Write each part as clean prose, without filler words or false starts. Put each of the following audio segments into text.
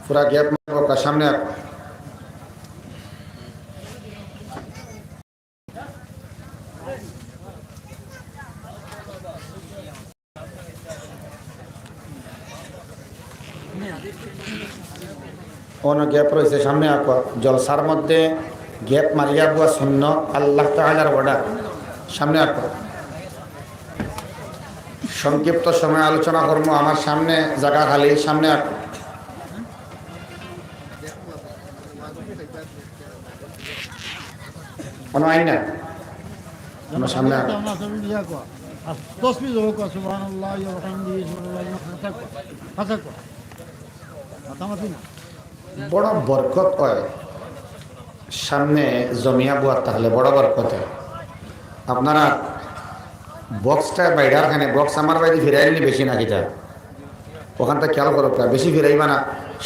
পুরা গ্যাপ মারবো সামনে আর কোন গ্যাপ রয়েছে সামনে আঁকো জলসার মধ্যে গ্যাপ মারিয়া বুয়া শূন্য আল্লাহ তাআলার অর্ডার সামনে আঁকো সংক্ষিপ্ত সময় আলোচনা করবো আমার সামনে জায়গা খালি সামনে আঁকো কোনো আইন না কোনো সামনে আঁকো বড় বরকত হয় সামনে জমিয়া বুয়া তাহলে বড় বরকত হয় আপনারা বক্সটা বাইরের খানে বক্স আমার বাইরে ফিরাইনি বেশি নাকি যায় ওখান থেকে খেয়াল করো বেশি ফিরাইবা না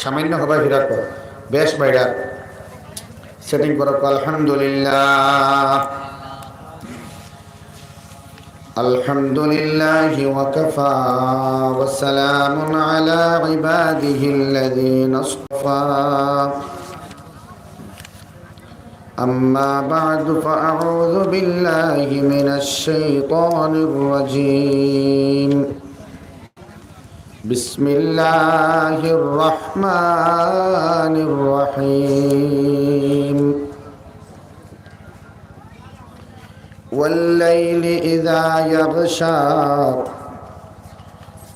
সামান্য সবাই ফিরার কর বেশ বাইরে সেটিং করো আলহামদুলিল্লাহ আলহামদুলিল্লাহি ওয়া কাফা ওয়া সালামুন আলা ইবাদিহিল্লাযীনা আসতাফা أما بعد فأعوذ بالله من الشيطان الرجيم بسم الله الرحمن الرحيم والليل إذا يغشى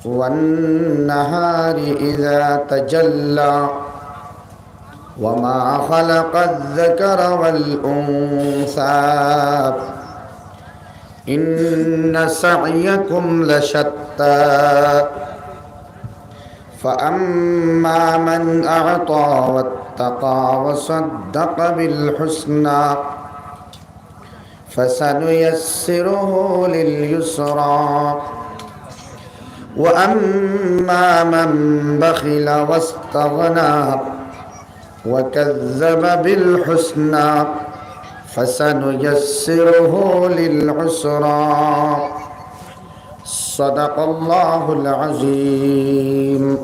والنهار إذا تجلى وما خلق الذكر والأنثى إن سعيكم لشتى فأما من أعطى واتقى وصدق بالحسنى فسنيسره لليسرى وأما من بخل واستغنى وكذب بالحسنى فسنيسره للعسرى صدق الله العظيم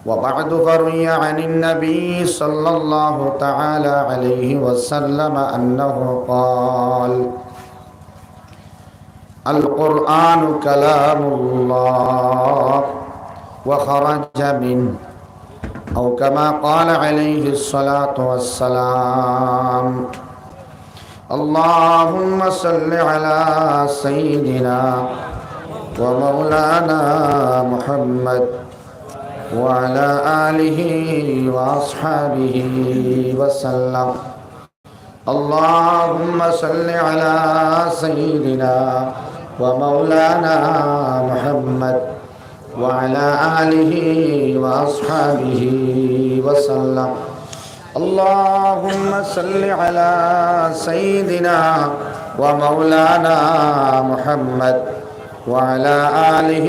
وبعد فروي عن النبي صلى الله تعالى عليه وسلم أنه قال القرآن كلام الله وخرج منه أو كما قال عليه الصلاة والسلام اللهم صل على سيدنا ومولانا محمد وعلى آله وأصحابه وسلم اللهم صل على سيدنا ومولانا محمد وعلى آله وأصحابه وسلم اللهم صل على سيدنا ومولانا محمد وعلى آله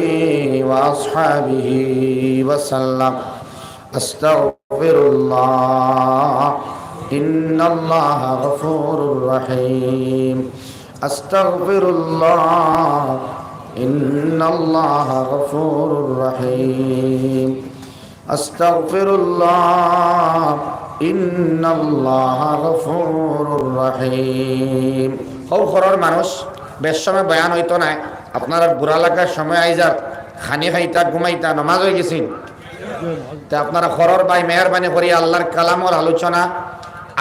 وأصحابه وسلم أستغفر الله إن الله غفور رحيم أستغفر الله إن الله غفور رحيم أستغفر الله إن الله غفور رحيم ও ঘরের মানুষ বেশ সময় বয়ান হইতো না আপনারা বুড়া লাগার সময় আইজার খানি খাইতা ঘুমাইতা নামাজ হয়ে গেছেন তা আপনারা ঘরের ভাই মেহরবানি করি আল্লাহর কালামর আলোচনা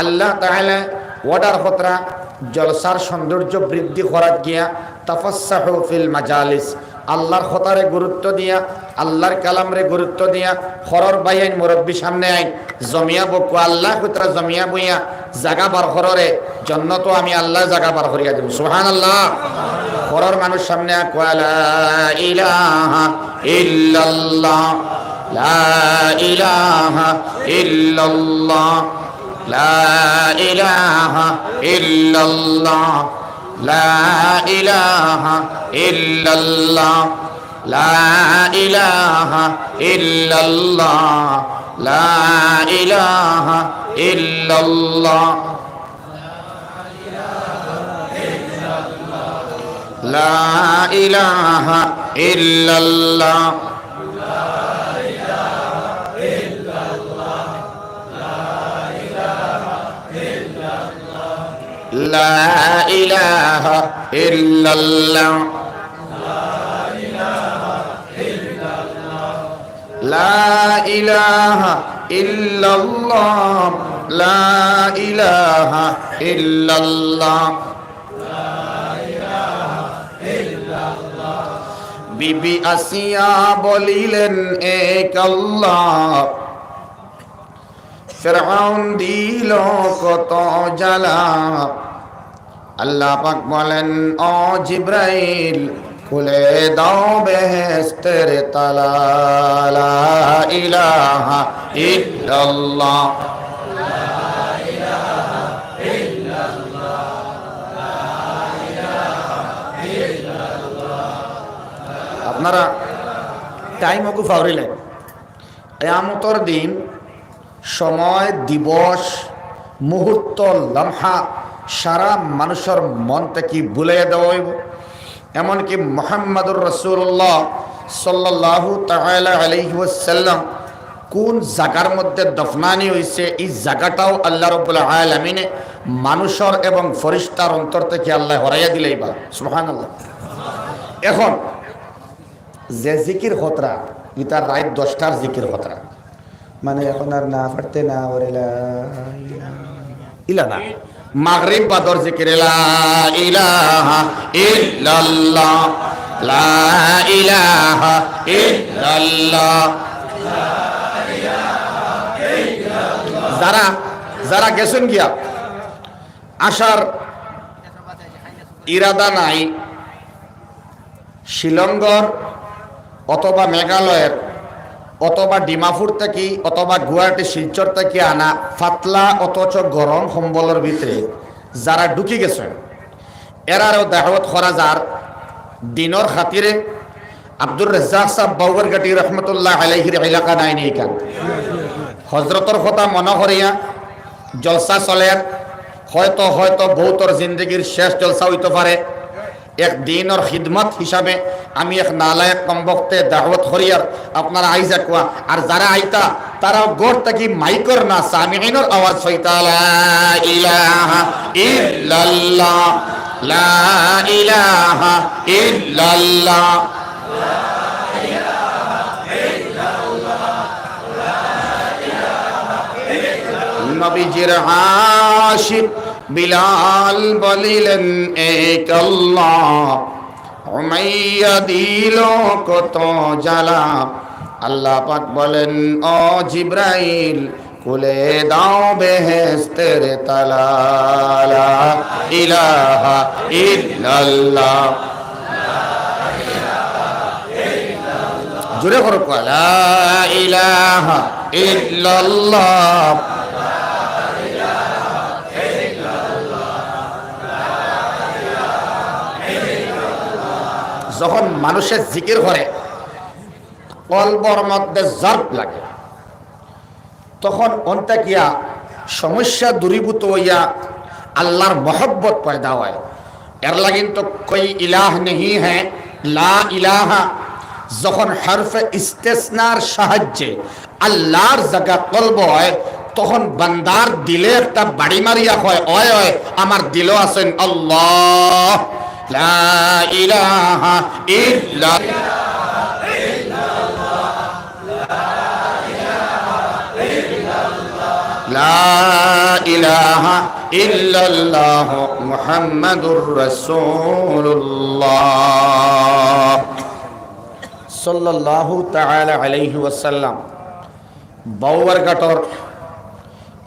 আল্লাহ তাআলা ওয়াদার খতরা জলসার সৌন্দর্য বৃদ্ধি করার গিয়া তাফাসসাহু ফিল মাজালিস আল্লাহর খতারে গুরুত্ব দিয়া আল্লাহর কালামরে গুরুত্ব দিয়া খরর বাইন মুরব্বী সামনে আইন জমিয়া বকু আল্লাহ খতরা জমিয়া বইয়া জাগা বার খররে জন্নত আমি আল্লাহ জাগা বার করিয়া দেব সুবহানাল্লাহ খরর মানুষ সামনে লা ইলাহা ইল্লাল্লাহ লা ইলাহা ইল্লাল্লাহ لا إله إلا الله لا إله إلا الله لا إله إلا الله لا إله إلا الله لا إله إلا الله লা ইলাহা ইল্লাল্লাহ লা ইলাহা ইল্লাল্লাহ লা ইলাহা ইল্লাল্লাহ বিবি আসিয়া বলিলেন এক আল্লাহ ফিরআউন দিল কত জ্বালা আল্লাহ পাক বলেন ও জিব্রাইল খুলে দাও বেহেশতের তালা লা ইলাহা ইল্লাল্লাহ আপনারা টাইম ওকে ফাউরিলেন কিয়ামতের দিন সময় দিবস মুহূর্ত লম্হা সারা মানুষের মন থেকে ভুলিয়ে দেওয়া হইব এমনকি মুহাম্মদুর রাসূলুল্লাহ সাল্লাল্লাহু তাআলা আলাইহি ওয়াসাল্লাম কোন জায়গার মধ্যে দফনানি হয়েছে এই জায়গাটাও আল্লাহ রাব্বুল আলামিনে মানুষের এবং ফেরেশতার অন্তর থেকে আল্লাহ হরাইয়া দিলেই বা সুবহানাল্লাহ। এখন যে জিকির খতরা ইতার রাত 10টার জিকির খতরা মানে এখন আর না পড়তে না ওরেলা ইলা না মাগরিব বাদর জিকির লা ইলাহা ইল্লাল্লাহ লা ইলাহা ইল্লাল্লাহ যারা যারা গেছেন গিয়া আসার ইরাদা নাই শিলংগর অথবা মেঘালয়ের অথবা ডিমাপুর থেকে অথবা গুয়াহাটি শিলচর থেকে আনা ফাতলা অথচ গরম সম্বলের ভিতরে যারা ঢুকি গেছেন এরারও দাওয়াত করা যার দিনের খাতিরে আব্দুর রাজ্জাক সাহেব বাউরঘাটি রহমতুল্লাহ আলাইহির এলাকা নাই নেই কান হজরতর কথা মনে করিয়া জলসা চলে হয়তো হয়তো বহুতর জিন্দগির শেষ জলসা হইতে পারে এক দিনের খিদমত হিসাবে আমি এক নালায়ক কমবক্তে দাওয়াত করিয়ার আপনারা আইজা কোয়া আর যারা আইতা তারা গড় থাকি মাইকর না সামিঈনের আওয়াজ হইতা লা ইলাহা ইল্লাল্লাহ লা ইলাহা ইল্লাল্লাহ নবীজির আশিক বিলাল বলিলেন এক আল্লাহ উমাইয়া দিল কত জ্বালা আল্লাহ পাক বলেন ও জিব্রাইল খুলে দাও বেহেশতের তালা লা ইলাহা ইল্লাল্লাহ জোরে করো লা ইলাহা ইল্লাল্লাহ যখন মানুষের জিকির করে কলবর মধ্যে জর্ব লাগে তখন অন্তে কিয়া সমস্যা দূরীভূত হইয়া আল্লাহর মহব্বত পয়দা হয় এর লাগিন তো কোই ইলাহ নেই হ্যাঁ লা ইলাহা যখন হরফে ইস্তেসনার সাহায্যে আল্লাহর জায়গা কলব হয় তখন বান্দার দিলে একটা বাড়ি মারিয়া হয় ওয় ওয় আমার দিলও আছেন আল্লাহ লা ইলাহা ইল্লাল্লাহ লা ইলাহা ইল্লাল্লাহ মুহাম্মাদুর রাসূলুল্লাহ সাল্লাল্লাহু তাআলা আলাইহি ওয়াসাল্লাম বাউরঘাটর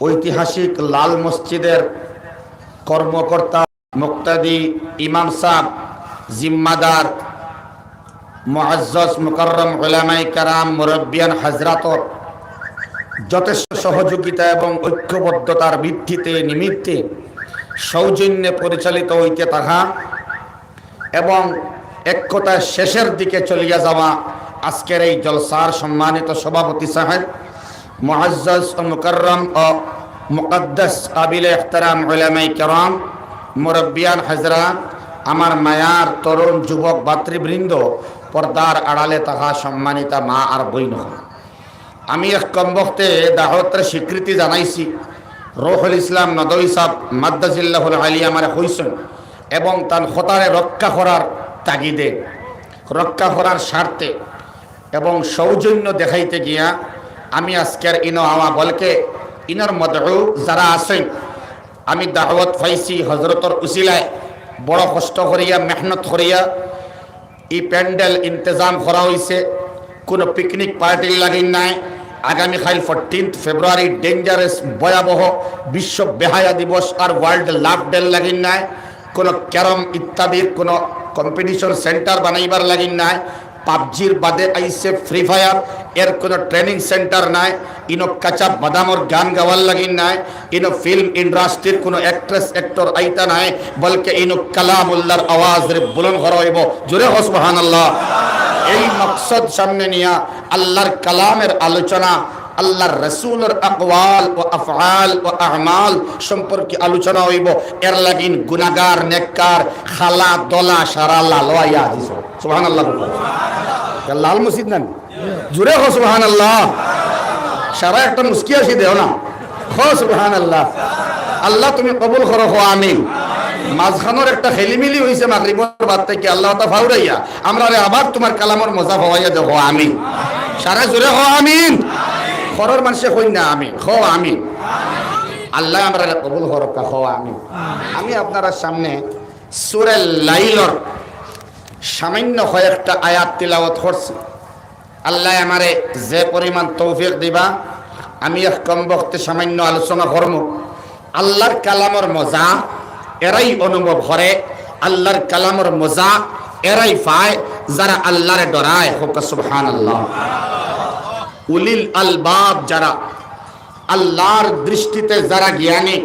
ঐতিহাসিক লাল মসজিদের কর্মকর্তা মুক্তাদি ইমাম সাহেব জিম্মাদার মুআজ্জাজ মুকাররম উলামায়ে কেরাম মুরব্বিয়ান হযরতর যথেষ্ট সহযোগিতা এবং ঐক্যবদ্ধতার ভিত্তিতে নিমিত্তে সৌজন্যে পরিচালিত হইতে থাকা এবং একতার শেষের দিকে চলিয়া যাওয়া আজকের এই জলসার সম্মানিত সভাপতি সাহেব মুআজ্জাজ ও মুকাররম ও মুকদ্দাস কাবিলে ইহতিরাম উলামায়ে কেরাম মুরব্বিয়ান হযরত আমার মায়ার তরুণ যুবক ভাতৃবৃন্দ পর্দার আড়ালে থাকা সম্মানিতা মা আর বইন আমি এক কমবক্তে দাওয়াতের স্বীকৃতি জানাইছি রুহুল ইসলাম নদভী সাহেব মাদ্দাজিল্লাহুল আলিয়া আমারে কইছেন এবং তার খতারে রক্ষা করার তাগিদে, রক্ষা করার স্বার্থে এবং সৌজন্য দেখাইতে গিয়া আমি আজকের ইনো আওয়া বলকে ইনর মদউ যারা আছেন আমি দাওয়াত পাইছি হজরতর উসিলায় বড় কষ্ট করিয়া মেহনত করিয়া এই প্যান্ডেল ইন্তজাম করা হয়েছে। কোনো পিকনিক পার্টির লাগিন নাই। আগামীকাল 14 ফেব্রুয়ারি ডেঞ্জারাস ভয়াবহ বিশ্ব বেহায়া দিবস আর ওয়ার্ল্ড লাভ ডে লাগিন নাই। কোনো ক্যারম ইত্যাদির কোনো কম্পিটিশন সেন্টার বানাইবার লাগিন নাই। পাবজির বাদে আইসে ফ্রি ফায়ার এর কোনো ট্রেনিং সেন্টার নাই। ইনো কাঁচা বাদামর গান গাওয়ার লাগিন নাই। ইনো ফিল্ম ইন্ডাস্ট্রির কোনো অ্যাক্ট্রেস অ্যাক্টর আইতা নাই, বলকে ইনো কালামুল্লাহর আওয়াজ রে বুলন্দ করা হইব। জোরে হো সুবহানাল্লাহ। এই মকসদ সামনে নিয়া আল্লাহর কালামের আলোচনা, আল্লাহর রাসূলের আকওয়াল ও আফআল ও আমাল সম্পর্কে আলোচনা হইব। এর লাগিন গুনাহগার নেককার খালা দলা সারা লাল ওয়া দিস সুবহানাল্লাহ। লাল মসজিদ না জুড়ে হো সুবহানাল্লাহ। সারা একটা মুস্কি আসি দেও না হো সুবহানাল্লাহ। আল্লাহ তুমি কবুল করো হো আমিন। মাঝখানোর একটা খেলিমিলি হয়েছে মাগরিবের বাদ থেকে আল্লাহ তা ফাউরাইয়া আমরা আবার তোমার কালামর মজা হওয়াইয়া দেব আমিন। সারা জুড়ে হো আমিন। খরর মানুষে কই না আমিন, হো আমিন। আল্লাহ আমরা কবুল করকা হো আমিন। আমি আপনারা সামনে সূরা লাইলর সামান্য কয়েকটা আয়াত তিলাওয়াত করছি। আল্লাহ আমারে যে পরিমাণ তৌফিক দিবা আমি এক কম বক্তে সামান্য আলোচনা করব। আল্লাহর কালামর মজা এরাই অনুভব করে, আল্লাহর কালামর মজা এরাই পায় যারা আল্লাহরে ডরায়। হোক সুবহানাল্লাহ। উলিল আলবাব যারা, আল্লাহর দৃষ্টিতে যারা জ্ঞানী,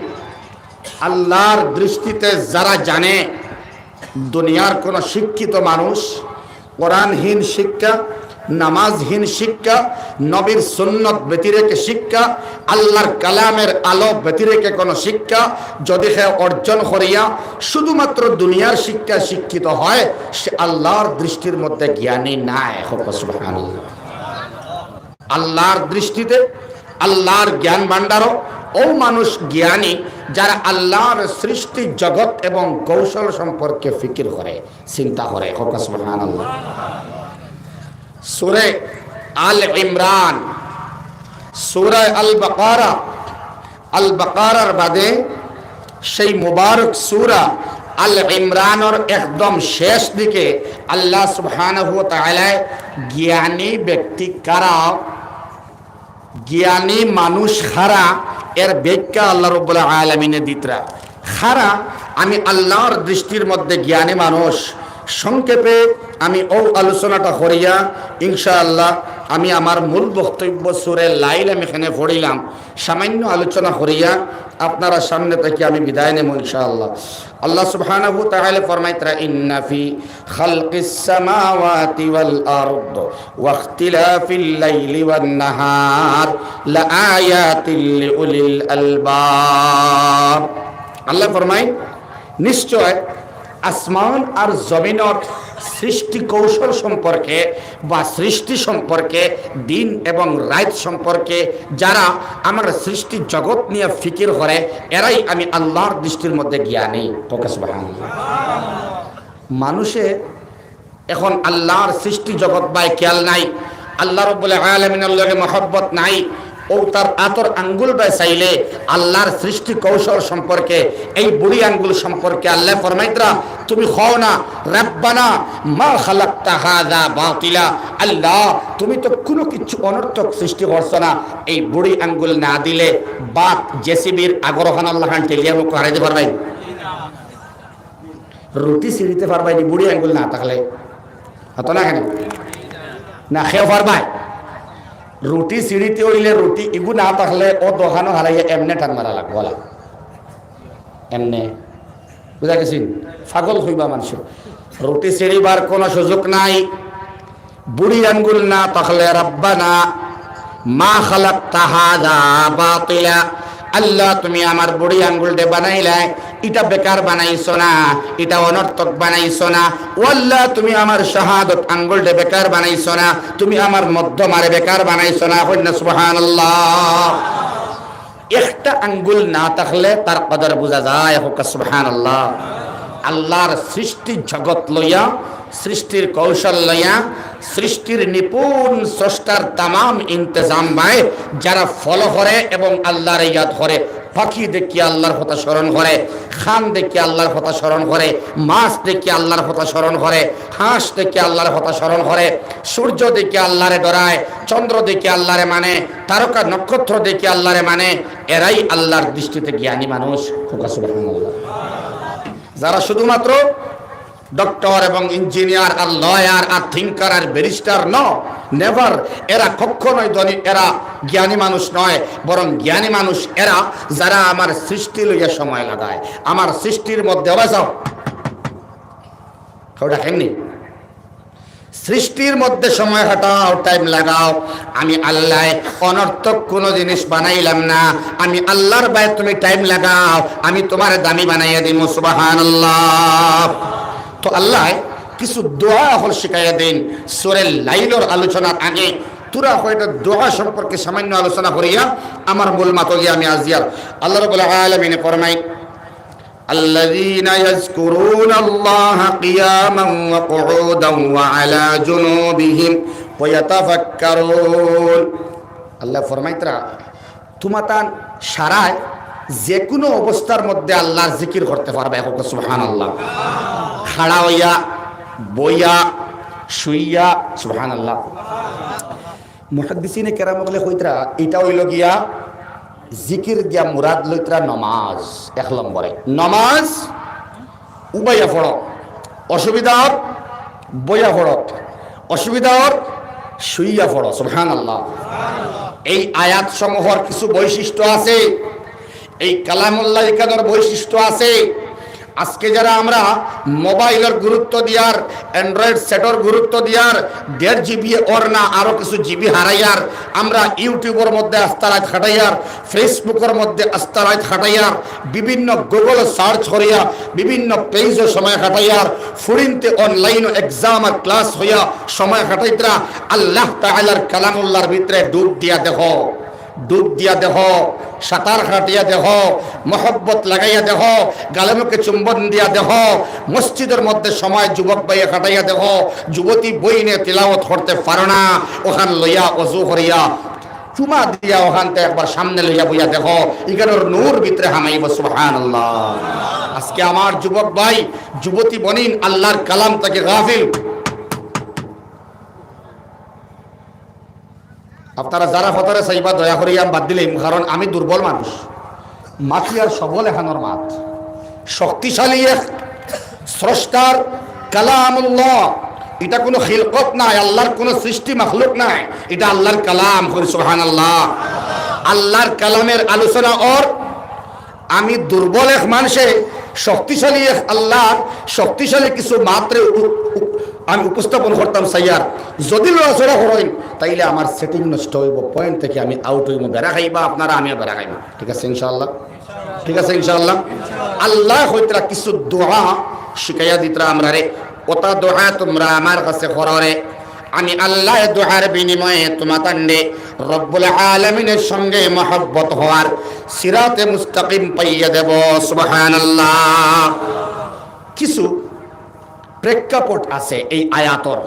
আল্লাহর দৃষ্টিতে যারা জানে, দুনিয়ার কোন শিক্ষিত মানুষ কোরআনহীন শিক্ষা, নামাজহীন শিক্ষা, নবীর সুন্নত ব্যতিরেকে শিক্ষা, আল্লাহর কালামের আলো ব্যতিরেকে কোন শিক্ষা যদি সে অর্জন করিয়া শুধুমাত্র দুনিয়ার শিক্ষা শিক্ষিত হয়, সে আল্লাহর দৃষ্টির মধ্যে জ্ঞানী নাই। সুবহানাল্লাহ। আল্লাহর দৃষ্টিতে আল্লাহর জ্ঞান ভান্ডারও ও মানুষ জ্ঞানী যারা আল্লাহর সৃষ্টি জগৎ এবং কৌশল সম্পর্কে ফিকির করে, চিন্তা করে। সুবহানাল্লাহ। সূরা আল ইমরান, সূরা আল বাকারা, আল বাকারার বাদে সেই মুবারক সূরা আল ইমরানের একদম শেষ দিকে আল্লাহ সুবহানাহু ওয়া তাআলা জ্ঞানী ব্যক্তি কারা, জ্ঞানী মানুষ খারা এর ব্যাখ্যা আল্লাহ রাব্বুল আলামিনের দিতরা। খারা আমি আল্লাহর দৃষ্টির মধ্যে জ্ঞানী মানুষ। সংক্ষেপে আমি ও আলোচনাটা করিয়া ইনশাআল্লাহ আমি আমার মূল বক্তব্য সূরা লাইল আমি এখানে পড়িলাম, সামান্য আলোচনা করিয়া আপনারা সামনে থেকে আমি বিদায় নেব ইনশাআল্লাহ। আল্লাহ সুবহানাহু ওয়া তাআলা ফরমাইতরা ইন্না ফি খালকিস সামাওয়াতি ওয়াল আরদ ওয়া ইখতিলাফিল লাইলি ওয়ান নাহার লাআয়াতিল লিউলিল আলবাব। আল্লাহ ফরমায় নিশ্চয় আসমান আর জমিনের সৃষ্টি কৌশল সম্পর্কে বা সৃষ্টি সম্পর্কে, দিন এবং রাত সম্পর্কে যারা আমার সৃষ্টি জগৎ নিয়ে ফিকির করে এরাই আমি আল্লাহর দৃষ্টির মধ্যে জ্ঞানী। সুবহানাল্লাহ। মানুষে এখন আল্লাহর সৃষ্টি জগৎ বাই খেয়াল নাই, আল্লাহ রাব্বুল আলামিনের লগে মহব্বত নাই, ও তার আতর আঙ্গুল বাই চাইলে আল্লাহর সৃষ্টি কৌশল সম্পর্কে, এই বুড়ি আঙ্গুল সম্পর্কে আল্লাহ ফরমাইতরা তুমি খাও না রাব্বানা মা খালাকতা হাযা বাতিলা। আল্লাহ তুমি তো কোনো কিছু অনর্থক সৃষ্টি করছো না। এই বুড়ি আঙ্গুল না দিলে বাত জেসিবির আগরখান আল্লাহ খান টেলিয়া মুখ হারাইতে পারবাই, রুটি ছিঁড়িতে পারবাই নি বুড়ি আঙ্গুল না থাকলে? হতো না কেন? না খেয়ে পারবাই? রুটি সিঁড়িতে হইলে রুটি ইগু না থাকলে ও দোকানও হারাইয়া এমনে টান মারা লাগবো, এমনে বুঝা গেছি? পাগল হইবা মানুষ। রুটি সিঁড়িবার কোনো সুযোগ নাই। বুড়ি আঙ্গুল না থাকলে রাব্বানা মা খালাকতা হাযা বাতিলা। আল্লাহ তুমি আমার বুড়ি আঙ্গুলটা বানাইলাই, এটা বেকার বানাইছো না, এটা অনর্থক বানাইছো না। ও আল্লাহ তুমি আমার শাহাদত আঙ্গুলটা বেকার বানাইছো না, তুমি আমার মধ্যমারে বেকার বানাইছো না। সুবহানাল্লাহ। একটা আঙ্গুল না থাকলে তার কদর বোঝা যায়। হোক সুবহানাল্লাহ। আল্লাহর সৃষ্টি জগৎ লইয়া, সৃষ্টির কৌশল লইয়া, সৃষ্টির নিপুণ স্রষ্টার তামাম ইন্তজাম বাই যারা ফলো করে এবং আল্লাহর ইয়াদ করে, পাখি দেখি আল্লাহর কথা স্মরণ করে, খান দেখি আল্লাহর কথা স্মরণ করে, মাছ দেখি আল্লাহর কথা স্মরণ করে, হাঁস দেখি আল্লাহর কথা স্মরণ করে, সূর্য দেখি আল্লাহরে ডরায়, চন্দ্র দেখি আল্লাহরে মানে, তারকা নক্ষত্র দেখি আল্লাহরে মানে, এরাই আল্লাহর দৃষ্টিতে জ্ঞানী মানুষ। সুবহানাল্লাহ। যারা শুধুমাত্র ডক্টর এবং ইঞ্জিনিয়ার আর লয়ার আর থিঙ্কার আর ব্যারিস্টার নেভার, এরা কখনোই এরা জ্ঞানী মানুষ নয়, বরং জ্ঞানী মানুষ এরা যারা আমার সৃষ্টি লইয়া সময় লাগায়, আমার সৃষ্টির মধ্যে অবাসাও ওটা কেমনি সৃষ্টির মধ্যে সময় কাটাও, টাইম লাগাও। আমি আল্লাহ অনর্থক কোনো জিনিস বানাইলাম না, আমি আল্লাহর বাইরে তুমি টাইম লাগাও, আমি তোমার দামি বানাইয়া দিব। সুবহানাল্লাহ। তো আল্লাহ কিছু দোয়া হল শিখাইয়া দিন। সূরা লাইলের আলোচনার আগে তুরা হয়তো দোয়া সম্পর্কে সামান্য আলোচনা করিয়া আমার মূল মাতো গিয়ে আমি আজিয়ার আল্লাহ রাব্বুল আলামিন ফরমাই, الذين يذكرون الله قياما وقعودا وعلى جنوبهم ويتفكرون। আল্লাহ ফরমাইতরা তুমাতান সারায় যে কোনো অবস্থার মধ্যে আল্লাহর জিকির করতে পারবে। সুবহানাল্লাহ। খাড়া হইয়া, বইয়া, শুইয়া, সুবহানাল্লাহ। মুহাদ্দিসিনে কেরাম বলে কইতরা এটা হইল গিয়া জিকির দিয়া মুরাদ লইতরা নমাজ। এক নম্বরে নমাজ উবাইয়া পড়ো, অসুবিধা বইয়া পড়ো, অসুবিধা শুইয়া পড়ো। সুবহানাল্লাহ। এই আয়াত সমূহের কিছু বৈশিষ্ট্য আছে, এই কালামুল্লাহ ইকানোর বৈশিষ্ট্য আছে। আজকে যারা আমরা মোবাইলের গুরুত্ব দিয়ার, অ্যান্ড্রয়েড সেটর গুরুত্ব দিয়ার, 1.5 জিবি ওর না আরো কিছু জিবি হারাইয়ার, আমরা ইউটিউবের মধ্যে আস্তারাত খাটাইয়ার, ফেসবুকের মধ্যে আস্তারাত খাটাইয়ার, বিভিন্ন গুগল সার্চ করিয়া বিভিন্ন পেজে সময় খাটাইয়ার, ফুরিনতে অনলাইন এক্সাম আর ক্লাস হইয়া সময় খাটাইতরা আল্লাহ তাআলার কালামুল্লাহর ভিতরে ডুব দিয়া দেখো, ডুব দিয়া দেহ, সাঁতার কাটিয়া দেহ, মহব্বত লাগাইয়া দেহ, গালেমুখে চুম্বন দিয়া দেহ, মসজিদের মধ্যে সময় যুবক বাইয়া কাটাইয়া দেহ, যুবতী বই নিয়ে তিলাওয়াত করতে পারো না, ওখান লইয়া অজু করিয়া চুমা দিয়া ওখানতে একবার সামনে লইয়া বইয়া দেহ, ইগানোর নূর ভিতরে হামাইব। সুবহানাল্লাহ। আজকে আমার যুবক ভাই, যুবতী বনিন আল্লাহর কালাম থেকে গাফিল। আপনারা যারা ফতরে চাইবা দয়া করে বাদ দিলেন, কারণ আমি দুর্বল মানুষ, মাতি আর সবল এখানোর মাত শক্তিশালী এক স্রষ্টার কালামুল্লাহ। এটা কোনো খিলকত নাই, আল্লাহর কোনো সৃষ্টি মাখলুক নাই, এটা আল্লাহর কালাম। সুবহানাল্লাহ। আল্লাহর কালামের আলোচনা ওর আমি দুর্বল এক মানুষে শক্তিশালী এক আল্লাহর শক্তিশালী কিছু মাত্রে আমি উপস্থাপন করতাম সাইয়ার, যদি লড়াচড়া করেন তাইলে আমার সেটিং নষ্ট হইব, পয়েন্ট থেকে আমি আউট হইব, বেড়া খাইবা আপনারা, আমিও বেড়া খাইব। ঠিক আছে ইনশাআল্লাহ? ঠিক আছে ইনশাআল্লাহ। আল্লাহ হইতরা কিছু দোয়া শিখাইয়া দিতরা আমরা রে, ওটা দোয়া তোমরা আমার কাছে কররে, আমি আল্লাহ দোয়ার বিনিময়ে তোমাতান্ডে রব্বুল আলামিনের সঙ্গে মহব্বত হওয়ার সিরাতে মুস্তাকিম পাইয়া দেব। সুবহানাল্লাহ। কিছু প্রেক্ষাপট আছে এই আয়াতর।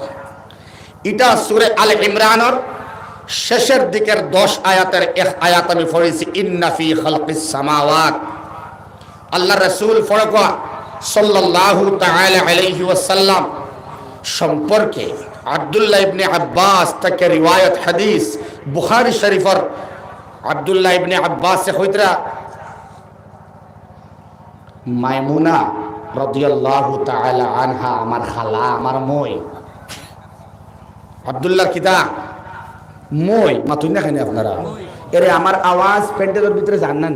এটা সূরা আলে ইমরানের শেষের দিকের 10 আয়াতের এক আয়াত আমি পড়েছি, ইন্না ফি খালকিস সামাওয়াত। আল্লাহ রাসূল ফরকা সাল্লাল্লাহু তাআলা আলাইহি ওয়াসাল্লাম সম্পর্কে আব্দুল্লাহ ইবনে আব্বাস থেকে রিওয়ায়াত হাদিস, বুখারী শরীফের আব্দুল্লাহ ইবনে আব্বাস হইতরা মাইমুনা রাদিয়াল্লাহু তাআলা আনহা আমার খালা, আমার মই। আব্দুল্লাহর কিতা মই মাতুন না, কেন আপনারা এরে আমার আওয়াজ প্যান্ডেলের ভিতরে জানেন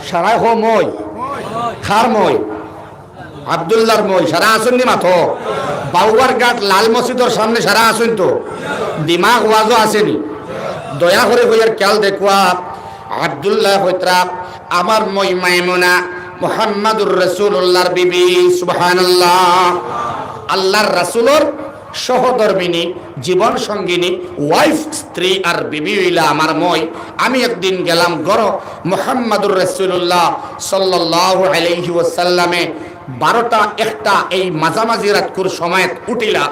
সারাই হো মই, খার মই, আব্দুল্লাহর মই সারা আসুন নি মাথো, বাউবার ঘাট লাল মসজিদের সামনে সারা আসুন তো, দিমাগ ওয়াজও আসেনি, দয়া করে হইয়ার খেয়াল দেখুয়া। আব্দুল্লাহ হইতরা আমার মই মাইমুনা মুহাম্মাদুর রাসূলুল্লাহর বিবি। সুবহানাল্লাহ। আল্লাহর রাসূলের সহধর্মিনী, জীবন সঙ্গিনী, ওয়াইফ, স্ত্রী আর বিবি হইলা আমার মই। আমি একদিন গেলাম গড় মুহাম্মাদুর রাসূলুল্লাহ সাল্লাল্লাহু আলাইহি ওয়াসাল্লামে 12টা 1টা এই মাঝামাঝি রাতকুর সময় উঠিলা,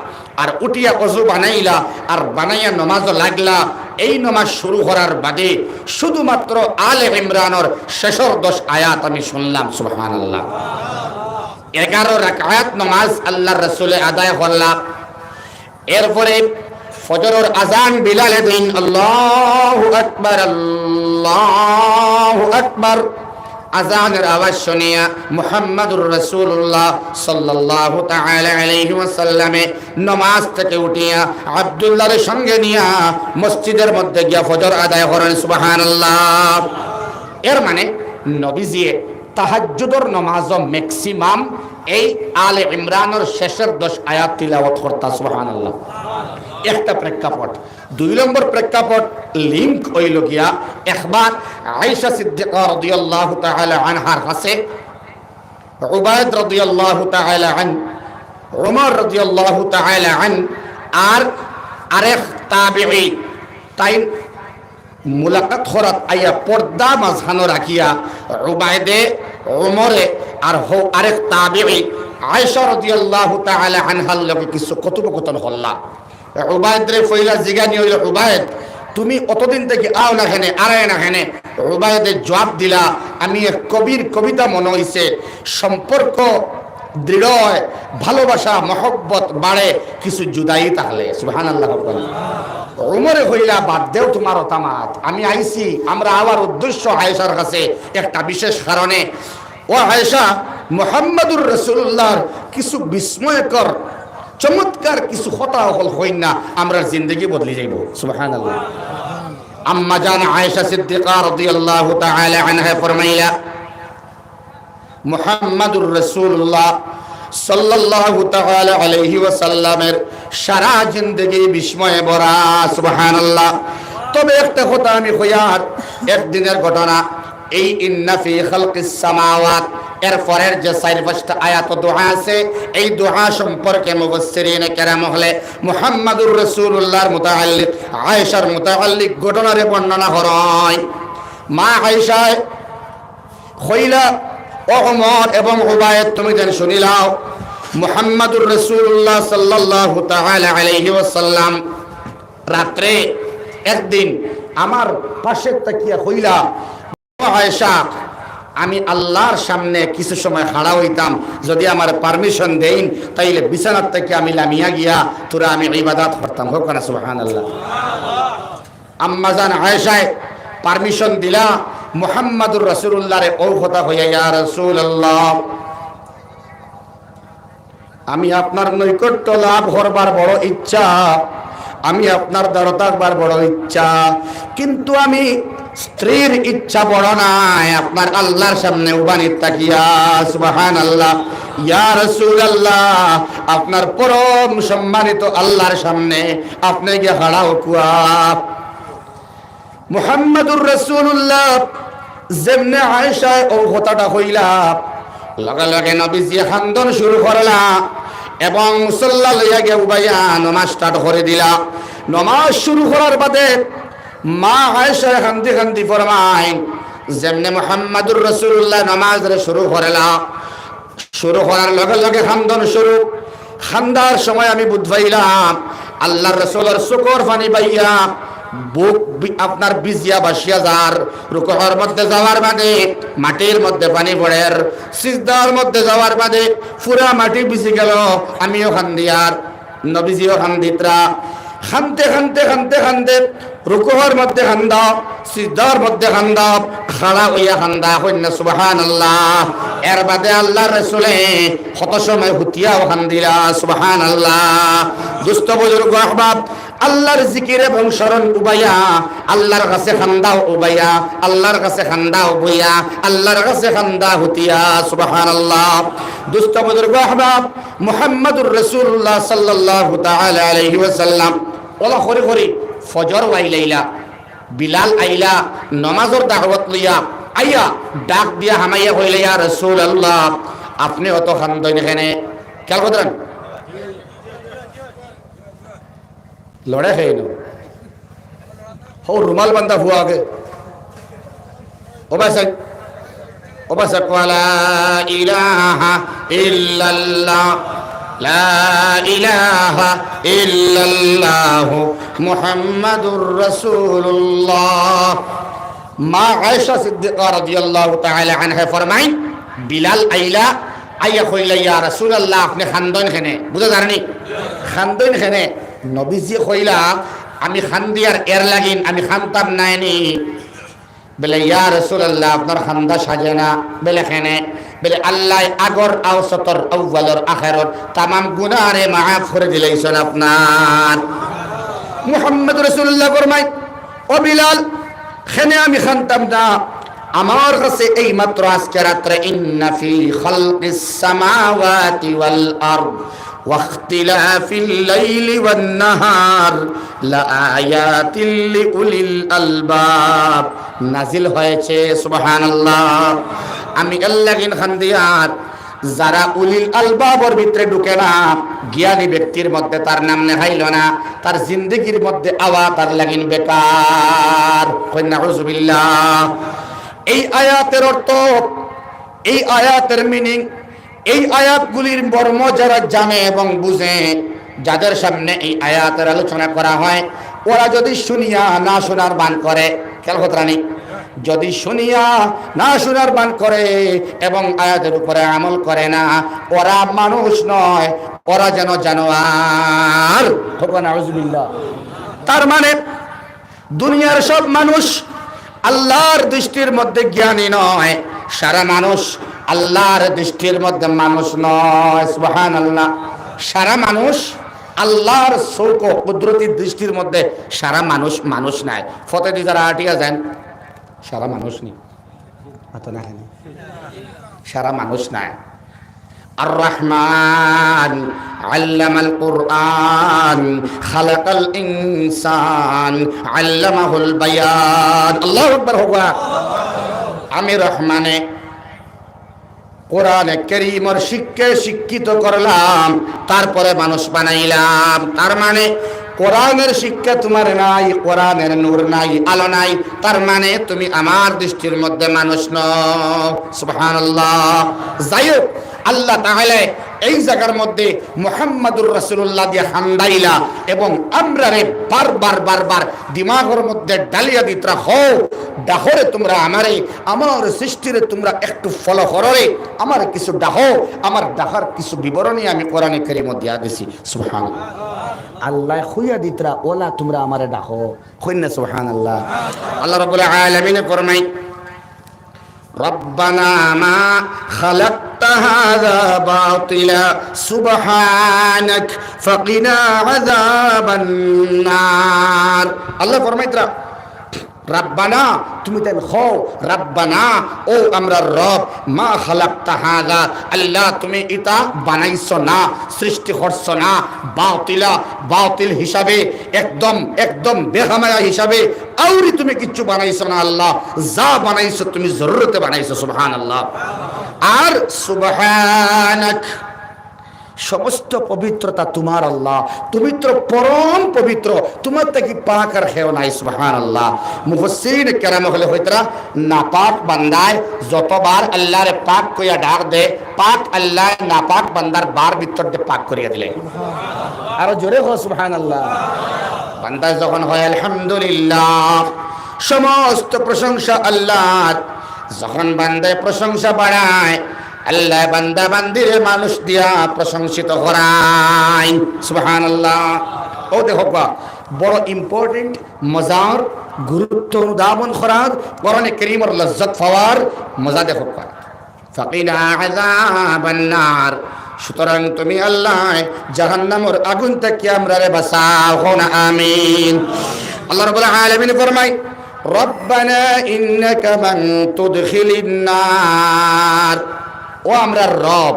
আর উঠিয়া ওযু বানাইলা, আর বানাইয়া নমাজ লাগলা। এই নমাজ শুরু করার বাদে শুধুমাত্র আলে ইমরানের শেষের 10 আয়াত আমি শুনলাম। সুবহানাল্লাহ। 11 রাকাত নমাজ আল্লাহর রাসূলে আদায় করলাম। এরপরে ফজরের আজান বিলালে দিন, আল্লাহু আকবার, আল্লাহু আকবার। আজানের আওয়াজ শুনিয়া মুহাম্মাদুর রাসূলুল্লাহ সাল্লাল্লাহু তাআলা আলাইহি ওয়াসাল্লামে নামাজ থেকে উঠিয়া আব্দুল্লাহর সঙ্গে নিয়া মসজিদের মধ্যে গিয়া ফজর আদায় করেন। সুবহানাল্লাহ। এর মানে নবীজি তাহাজ্জুদের নামাজও ম্যাক্সিমাম এই আলে ইমরানের শেষের 10 আয়াত তিলাওয়াত করতা। সুবহানাল্লাহ। একটা প্রেক্ষাপট। 2 নম্বর প্রেক্ষাপট লিংক হইল গিয়া একবার আয়েশা সিদ্দিকা রাদিয়াল্লাহু তাআলা আনহার কাছে উবাইদ রাদিয়াল্লাহু তাআলা আন, উমর রাদিয়াল্লাহু তাআলা আন আর আরেক তাবিঈ তাই মুলাকাত করাত আইয়া পর্দা মাঝখানো রাখিয়া উবাইদে, উমরে আর আরেক তাবিঈ আয়েশা রাদিয়াল্লাহু তাআলা আনহার লগে কিছু কথোপকথন হল্লা। উবাইদরে ফইলা জিগানি হইল, উবাইদ তুমি অতদিন থেকে আও না খেনে, আড়ায় না খেনে। উবাইদে জবাব দিলা, আমি এক কবির কবিতা মনে হইছে, সম্পর্ক দৃঢ় হয়, ভালোবাসা মহব্বত বাড়ে, কিছু জুদাই তাহলে। সুবহানাল্লাহ। উমরে হইলা, বাদ দেও তোমার ওতামাত, আমি আইছি, আমরা আবার উদ্দেশ্য আয়েশার কাছে একটা বিশেষ কারণে। ও আয়েশা, মুহাম্মাদুর রাসূলুল্লাহর কিছু বিস্ময়কর চমৎকার কিছু কথা হইন না, আমরা জিন্দেগি বদলে যাইব। সুবহানাল্লাহ। আম্মা জান আয়েশা সিদ্দিকা রাদিয়াল্লাহু তাআলা আনহা ফরমাইলা, মুহাম্মাদুর রাসূলুল্লাহ সাল্লাল্লাহু তাআলা আলাইহি ওয়াসাল্লামের সারা জিন্দেগি বিস্ময়ে ভরা। সুবহানাল্লাহ। তবে একটা কথা আমি কইয়ার, একদিনের ঘটনা। এই ইন্না ফি খালকিস সামাওয়াত এর পরের যে 4-5টা আয়াত দোয়া আছে, এই দোয়া সম্পর্কে মুফাসসিরিনে কেরাম হলে মুহাম্মাদুর রাসূলুল্লাহর মুতাআল্লিক আয়েশার মুতাআল্লিক ঘটনারে বর্ণনা করেন। মা আয়েশা কইলা, ও ওমর এবং উবাইদ, তুমি যেন শুনিলাও, মুহাম্মাদুর রাসূলুল্লাহ সাল্লাল্লাহু তাআলা আলাইহি ওয়াসাল্লাম রাত্রে একদিন আমার পাশে তাকিয়া কইলা, আয়েশা আমি আল্লাহর সামনে কিছু সময় খাড়া হইতাম, যদি আমার পারমিশন দেন তাইলে বিছানার থেকে আমি লামিয়া গিয়া তোরা আমি ইবাদত করতাম। হোক না? সুবহানাল্লাহ। আম্মা জান আয়েশায় পারমিশন দিলা মুহাম্মাদুর রাসূলুল্লাহরে ও কথা হইয়া, ইয়া রাসূলুল্লাহ আমি আপনার নৈকট্য লাভ করবার বড় ইচ্ছা, আমি আপনার দ্বারা থাকবার বড় ইচ্ছা, কিন্তু আমি স্ত্রীর ইচ্ছা বড় নাই, আপনার আল্লাহর সামনে উবানিত তাকিয়া। সুবহানাল্লাহ। ইয়া রাসূলুল্লাহ আপনার পরম সম্মানিত আল্লাহর সামনে আপনি গিয়ে খাড়া হকুয়া। মুহাম্মাদুর রাসূলুল্লাহ যেমনে আয়েশা ও কথাটা কইলা, লগে লগে নবীজি খান্দন শুরু করলা এবং মুসাল্লা লইয়া গিয়ে উবাইয়া নামাজ স্টার্ট করে দিলা। নামাজ শুরু করার বাদে মা আয়েশা কান্দি কান্দি ফরমায়, যেমনে মুহাম্মাদুর রাসূলুল্লাহ নামাজ শুরু করলা, শুরু করার লগে লগে খান্দন শুরু। খান্দার সময় আমি বুঝাইলাম আল্লাহর রাসূলের চোখের পানি বাইয়া বুক আপনার বিজিয়া বাসিয়া যার, রুকুর মধ্যে যাওয়ার বাদে মাটির মধ্যে পানি পড়ে, সিজদার মধ্যে যাওয়ার বাদে পুরা মাটি ভিজে গেল। আমিও খান্দিয়ার, নবীজিও খান্দিতরা। খানতে খানতে খানতে খানতে রুকুর মধ্যে খান্দাও, সিজদার মধ্যে খান্দাও, খাড়া হইয়া খান্দা কইনা। সুবহানাল্লাহ। এর বাদে আল্লাহর রাসূলে কত সময় হুতিয়াও খান্দিলা। সুবহানাল্লাহ। দুস্থ বুজুর্গ আহবাব, আল্লাহর জিকির এবং শরণ উবাইয়া, আল্লাহর কাছে খান্দাও উবাইয়া, আল্লাহর কাছে খান্দাও বইয়া, আল্লাহর কাছে খান্দা হুতিয়া। সুবহানাল্লাহ। দুস্থ বুজুর্গ আহবাব, মুহাম্মাদুর রাসূলুল্লাহ সাল্লাল্লাহু তাআলা আলাইহি ওয়াসাল্লাম ওলা করে করে ফজর ওয়াইলাইলা, বিলাল আইলা নামাজের দাওয়াত লইয়া আইয়া ডাক দিয়া হামাইয়া কইলা, ইয়া রাসূলুল্লাহ আপনি অত খান্দন এখানে খেয়াল করেন, লড়ে খেয়ে নো হো রুমাল বান্ধা হুয়া আগে ও বাসা ওয়ালা ইলাহা ইল্লাল্লাহ লা ইলাহা ইল্লাল্লাহ মুহাম্মাদুর রাসূলুল্লাহ। মা আয়েশা সিদ্দিকা রাদিয়াল্লাহু তাআলা আনহা ফরমায় বিলাল আইয়া কইলা ইয়া রাসূলুল্লাহ আপনি খান্দন খেনে বুঝা জানেনি খান্দন খেনে নবীজি কইলা আমি খান্দিয়ার এর লাগিন আমি খানতাম নাইনি বলে ইয়া রাসূলুল্লাহ আপনার খান্দা সাজে না বলে খেনে বলে আল্লাহ আগর আওসতর আউয়ালর আখিরত तमाम গুনাহরে maaf করে দিলেছেন আপনার। মুহাম্মদ রাসূলুল্লাহ ফরমায় ও বিলাল খেনে আমি খানতাম না আমার কাছে এই মাত্র আজকে রাতে ইন্না ফি খালকিস সামাওয়াতি ওয়াল আরদ ওয়াখতিলাফিল লাইলি ওয়ান নাহার লাআয়াতিল লিউলিল আলবাব নাজিল হয়েছে সুবহানাল্লাহ। আমি আল্লাহর খান্দিয়াত যারা উলিল আলবাবর ভিতরে ঢুকে না জ্ঞানী ব্যক্তির মধ্যে তার নাম নেহাইল না তার জিন্দেগির মধ্যে আওয়া তার লাগিন বেকার নাউযুবিল্লাহ। এই আয়াতের অর্থ এই আয়াতের মিনিং এই আয়াতগুলির মর্ম যারা জানে এবং বুঝে যাদের সামনে এই আয়াতের আলোচনা করা হয় ওরা যদি শুনিয়া না শোনার বান করে খেয়াল খতরানি যদি শুনিয়া না শোনার বান করে এবং আয়াতের উপরে আমল করে না ওরা মানুষ নয় ওরা যেন জানোয়ার। নাউযুবিল্লাহ। তার মানে দুনিয়ার সব মানুষ আল্লাহর দৃষ্টির মধ্যে জ্ঞানী নয়, সারা মানুষ আল্লাহর দৃষ্টির মধ্যে মানুষ নয়। সুবহানাল্লাহ। সারা মানুষ আল্লাহর চৌক কুদরতি দৃষ্টির মধ্যে সারা মানুষ মানুষ নাই। ফতেদি যারা আটিয়া যান সারা মানুষ নেই সারা মানুষ নাই। আর রহমান আল্লামাল কুরআন খালাকাল ইনসান আল্লামাহুল বায়ান। আল্লাহু আকবার। হোক আমি রহমানে কোরআনে কারীমের শিক্ষিত করলাম তারপরে মানুষ বানাইলাম। তার মানে কোরআনের শিক্ষা তোমার নাই, কোরআনের নূর নাই, আলো নাই, তার মানে তুমি আমার দৃষ্টির মধ্যে মানুষ নও। সুবহানাল্লাহ। যাই হোক আল্লাহ তাআলা এই জায়গার মধ্যে মুহাম্মাদুর রাসূলুল্লাহ দিয়ে হামদাইলা এবং আমরারে বারবার দিমাগের মধ্যে ডালিয়া দিতরা হও ডাহরে তোমরা আমারে আমার সৃষ্টিরে তোমরা একটু ফলো কররে আমার কিছু ডাহো আমার ডাহার কিছু বিবরণী আমি কোরআনে কারীমে দিয়া দিছি। সুবহানাল্লাহ। আল্লাহ খুইয়া দিতরা ওলা তোমরা আমারে ডাহো কইনা সুবহানাল্লাহ। আল্লাহ রাব্বুল আলামিন ফরমায় রব্বানা মা খালাকতা হাযা বাতিলা সুবহানাক ফাকিনা আযাবান নার। আল্লাহ ফরমাইতরা রব্বানা তুমি তাই হও রব্বানা ও আমরা রব মা খালাকতা হাযা আল্লাহ তুমি এটা বানাইছো না সৃষ্টি করছো না বাতিল হিসাবে একদম বেহামায়া হিসাবে আউরি তুমি কিচ্ছু বানাইছো না আল্লাহ যা বানাইছো তুমি জরুরতে বানাইছো। সুবহানাল্লাহ। আর সুবহানাক সমস্ত পবিত্রতা তোমার আল্লাহ, তুমি তো পরম পবিত্র, তোমার থেকে পাক আর হেও নাই। সুবহানাল্লাহ। মুফাসসিরিন কেরাম হলে হইতরা নাপাক বান্দায় যতবার আল্লাহর পাক কইয়া ডাক দে পাক আল্লাহ নাপাক বান্দার বার ভিতর দিয়ে পাক করিয়া দিলে। আর জোরে হো সুবহানাল্লাহ। বান্দা যখন হয় আলহামদুলিল্লাহ সমস্ত প্রশংসা আল্লাহ, যখন বান্দায় প্রশংসা বাড়ায় আল্লাহ বান্দা বান্দিরে মানুষ দিয়া প্রশংসিত করায়। সুবহানাল্লাহ। ও দেখো বড় ইম্পর্টেন্ট মজার গুরুত্ব অনুধাবন করার কোরআনে কারীমের লজ্জত পাওয়ার মজা দেখো ফাকিনা আযাবান নার। সুতরাং তুমি আল্লাহ জাহান্নামের আগুন থেকে আমরারে বাঁচাও না আমিন। আল্লাহ রাব্বুল আলামিন ফরমায় রব্বানা ইন্নাকা মান তুদখিলিন নার। ও আমরা রব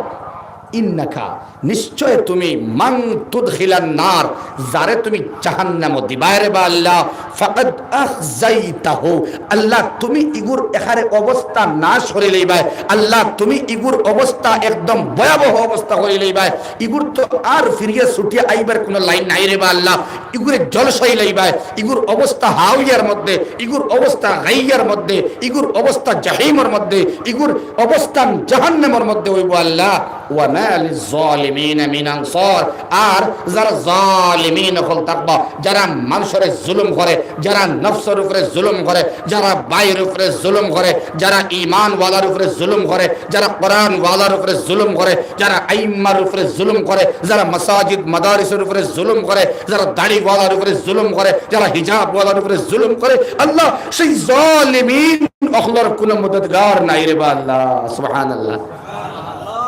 ইন্নাকা নিশ্চয় তুমি মান তুদখিলান নার, যারে তুমি জাহান্নামে দিবায় রে বা আল্লাহ, ফাকাদ আখজাইতাহু, আল্লাহ তুমি ইগুর এখারে অবস্থা না সরে লইবাই, আল্লাহ তুমি ইগুর অবস্থা একদম ভয়াবহ অবস্থা হয়ে লইবাই, ইগুর তো আর ফিরিয়ে ছুটিয়ে আইবার কোনো লাইন নাই রে বা আল্লাহ, ইগুরে জলসই লইবাই, ইগুর অবস্থা হাওয়ার মধ্যে, ইগুর অবস্থা গাইয়ার মধ্যে, ইগুর অবস্থা জাহিমের মধ্যে, ইগুর অবস্থান জাহান্নামের মধ্যে হইব আল্লাহ। ওয়া মা লিয-যালিমিনা মিন আনসার, আর যারা জালিমিন হল থাকবা, যারা মানুষের জুলুম করে, যারা নফসের উপরে জুলুম করে, যারা বাইরের উপরে জুলুম করে, যারা ঈমান ওয়ালার উপরে জুলুম করে, যারা কোরআন ওয়ালার উপরে জুলুম করে, যারা আইম্মার উপরে জুলুম করে, যারা মাসাজিদ মাদারিসের উপরে জুলুম করে, যারা দাড়ি ওয়ালার উপরে জুলুম করে, যারা হিজাব ওয়ালার উপরে জুলুম করে, আল্লাহ সেই জালিমিন অখলর কোন মদদগার নাই রে বা আল্লাহ। সুবহানাল্লাহ।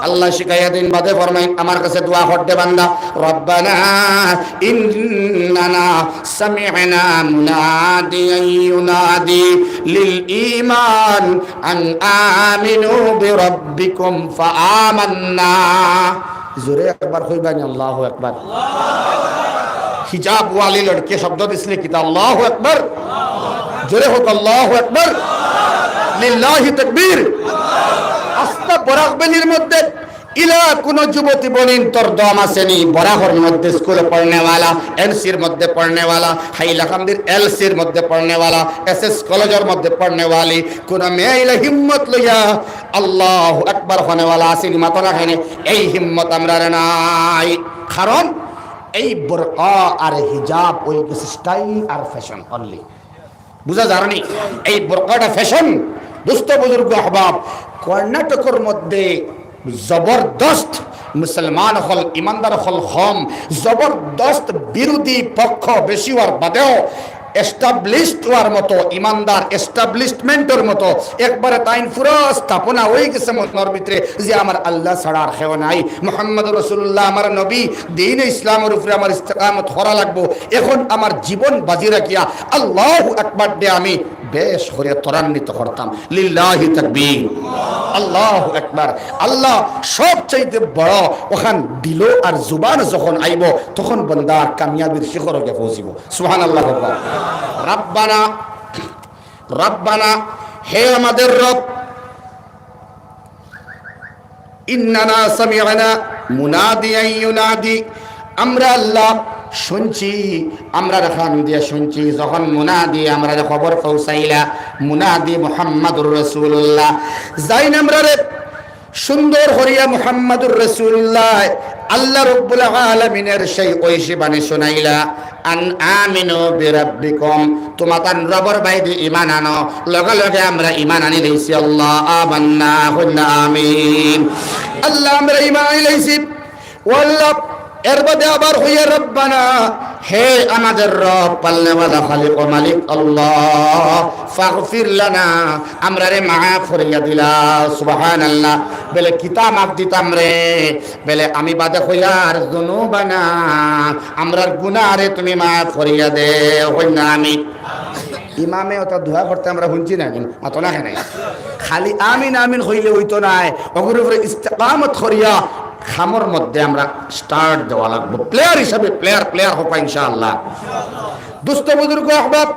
আল্লাহ শিখাইয়া দিন বাদে ফরমাই, আমার কাছে দোয়া করতে বান্দা, রব্বানা ইন্নানা সামি'না মুনাদিয়ান ইউনাদি লিল ঈমান আন আমিনু বিরাব্বিকুম ফাআমান্না। জোরে একবার কইবানি আল্লাহু আকবার। হিজাব ওয়ালি লড়কে শব্দ দিছলে কিতা আল্লাহু আকবার, জোরে হোক আল্লাহু আকবার, লিল্লাহি তাকবীর। আস্তা বরাকবেলির মধ্যে ইলা কোন যুবতী বলেন তোর দম আসেনি, বরাহর মধ্যে স্কুলে পড়নেওয়ালা, এনসির মধ্যে পড়নেওয়ালা, হাইলাকান্দির এলসির মধ্যে পড়নেওয়ালা, এসএস কলেজের মধ্যে পড়নেওয়ালি কোন মেয়েলা হিম্মত লইয়া আল্লাহু আকবার হনেওয়ালা আসেনি, মাথা রাখেনি, এই হিম্মত আমরা নাই। কারণ এই বোরকা আর হিজাব ওই স্টাইল আর ফ্যাশন অনলি, বুঝা যায়নি? এই বোরকাটা ফ্যাশন। দুস্থ বুজুর্গ আহবাব, কর্ণাটকের মধ্যে জবরদস্ত মুসলমান হল, ইমানদার হল কম, জবরদস্ত বিরোধী পক্ষ বেশি হওয়ার বাদেও এস্টাবলিশড হওয়ার মতো ইমানদার, এস্টাবলিশমেন্টের মতো একবারে তাইন পুরো স্থাপনা হয়ে গেছে মনের ভিতরে যে আমার আল্লাহ ছাড়া আর কেউ নাই, মুহাম্মদ রাসূলুল্লাহ আমার নবী, দ্বীন ইসলামের উপরে আমার ইস্তেকামত করা লাগবো। এখন আমার জীবন বাজি রাখিয়া আল্লাহু আকবার দিয়ে আমি বেশ করে ত্বরান্বিত করতাম। লিল্লাহি তাকবীর, আল্লাহু আকবার। আল্লাহ সবচাইতে বড়, ওখান দিল আর জুবান যখন আইব তখন বান্দা কামিয়াবির শিখরে পৌঁছিব। সুবহানাল্লাহ। রব্বানা, রব্বানা, হে আমাদের রব, ইন্নানা সামি'না মুনাদিয়ান ইউনাদি, আমরা আল্লাহ শুনছি, আমরা কান দিয়ে শুনছি যখন মুনাদি আমরা খবর পৌঁছাইলা, মুনাদি মুহাম্মাদুর রাসূলুল্লাহ, যাইন আমরা রে সুন্দর হরিয়া মুহাম্মাদুর রাসূলুল্লাহ আল্লাহ রাব্বুল আলামিনের সেই ঐশী বাণী শোনাইলা, আন আমিনু বিরাব্বিকুম, তোমাদের রবের বাইরে ঈমান আনো। লগে লগে আমরা ঈমান আনি লইছি, আল্লাহ আমান্না হুন্না আমিন, আল্লাহ আমরা ঈমান আনি লইছি। ওয়াল্লাহ এর বাদে আবার হইয়া রব্বানা, হে আমাদের রব, পালনেওয়ালা খালিক ও মালিক আল্লাহ, ফাগফির লানা, আমরা রে মাফ করিয়া দিলা। সুবহানাল্লাহ। বলে কিতা মাফ দিতাম রে, বলে আমি বাদে হইয়ার যুনুবানা, আমরার গুনাহ রে তুমি মাফ করিয়া দে। হইনা আমি ইমামে ওটা দোয়া করতে আমরা শুনছি না, কিন্তু মাতো না কেন খালি আমিন আমিন হইলে হইতো নাই, ওগুর উপরে ইস্তেকামত করিয়া খামর মধ্যে আমরা স্টার্ট দেওয়া লাগবো, প্লেয়ার হিসাবে প্লেয়ার হোক ইনশাআল্লাহ। দুস্থ বুজুর্গ আহবাব,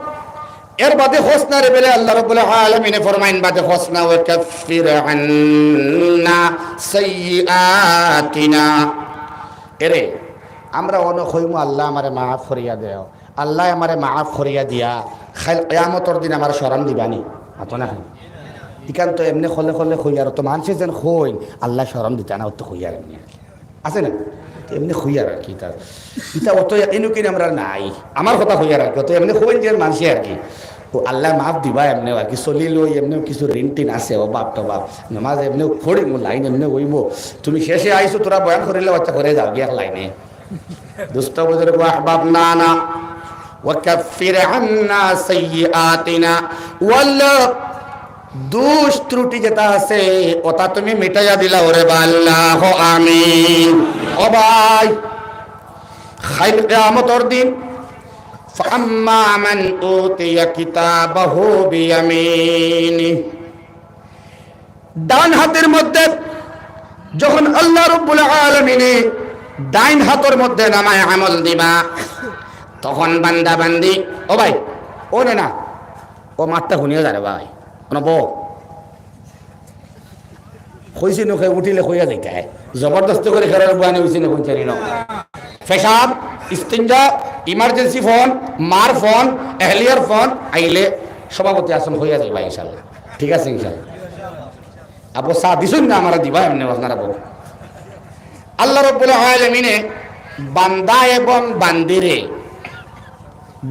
এর বাদে হোসনা রে বেলে আল্লাহ রাব্বুল আলামিন ফরমাইন, বাদে হোসনা ওয়া কাফির আন্না সাইয়্যাতিনা, এরে আমরা অনেক হইমু আল্লাহ আমারে মাফ করিয়া দেও, আল্লাহ আমারে মাফ করিয়া দিয়া কিয়ামতের দিন আমার শরণ দিবানি, মাতো না ইকান তো এমনি খলে খলে খুইয়ার তো মানুষের যেন খই আল্লাহ শরম দিতে না, তো খুইয়ার এমনি আছে না, এমনি খুইয়ার আর কি, তার ইটা অত এনুকিন আমরা নাই, আমার কথা খুইয়ার আর কি, তো এমনি খুবেন যে মানুষে আর কি, ও আল্লাহ মাফ দিবা এমনি আর কি, চলিল এমনি কিছু ঋণ টিন আছে, ও বাপ তো বাপ নামাজ এমনি পড়ি লাইন এমনি হইব, তুমি শেষে আইসো তোরা বয়ান করিলে বাচ্চা করে যাও গিয়া লাইনে। দুস্থ বুজুর্গ আহবাব, না না, ওয়াকাফির আন্না সাইয়্যাতিনা, ওয়াল্লাহ দোষ ত্রুটি যেটা আছে ওটা তুমি মিটাইয়া দিলা ওরে আল্লাহ আমিন। ও ভাই, খাইল কিয়ামতের দিন ফাম্মা মান উতিয়া কিতাবাহু বিয়ামিনি, ডান হাতের মধ্যে যখন আল্লাহ রাব্বুল আলামিন ডাইন হাতের মধ্যে নামায় আমল দিবা। তখন বান্দা বান্দি ও ভাই ও না ও মাঠটা শুনিয়ে যারে ভাই বউ কইছি নখে উঠিলে কইয়া যাইতে জবরদস্ত করে খেলার বুয়ানি হইছে না কোন চারি ন পেশাব ইস্তিনজা ইমার্জেন্সি ফোন মার ফোন এহলিয়ার ফোন আইলে সভাপতি আসন হইয়া যাইবা ইনশাআল্লাহ। ঠিক আছে ইনশাআল্লাহ। আপু চা দিছুন না আমরা দিবা এমনি আপনারা বল। আল্লাহ রাব্বুল আলামিনে বান্দা এবং বান্দিরে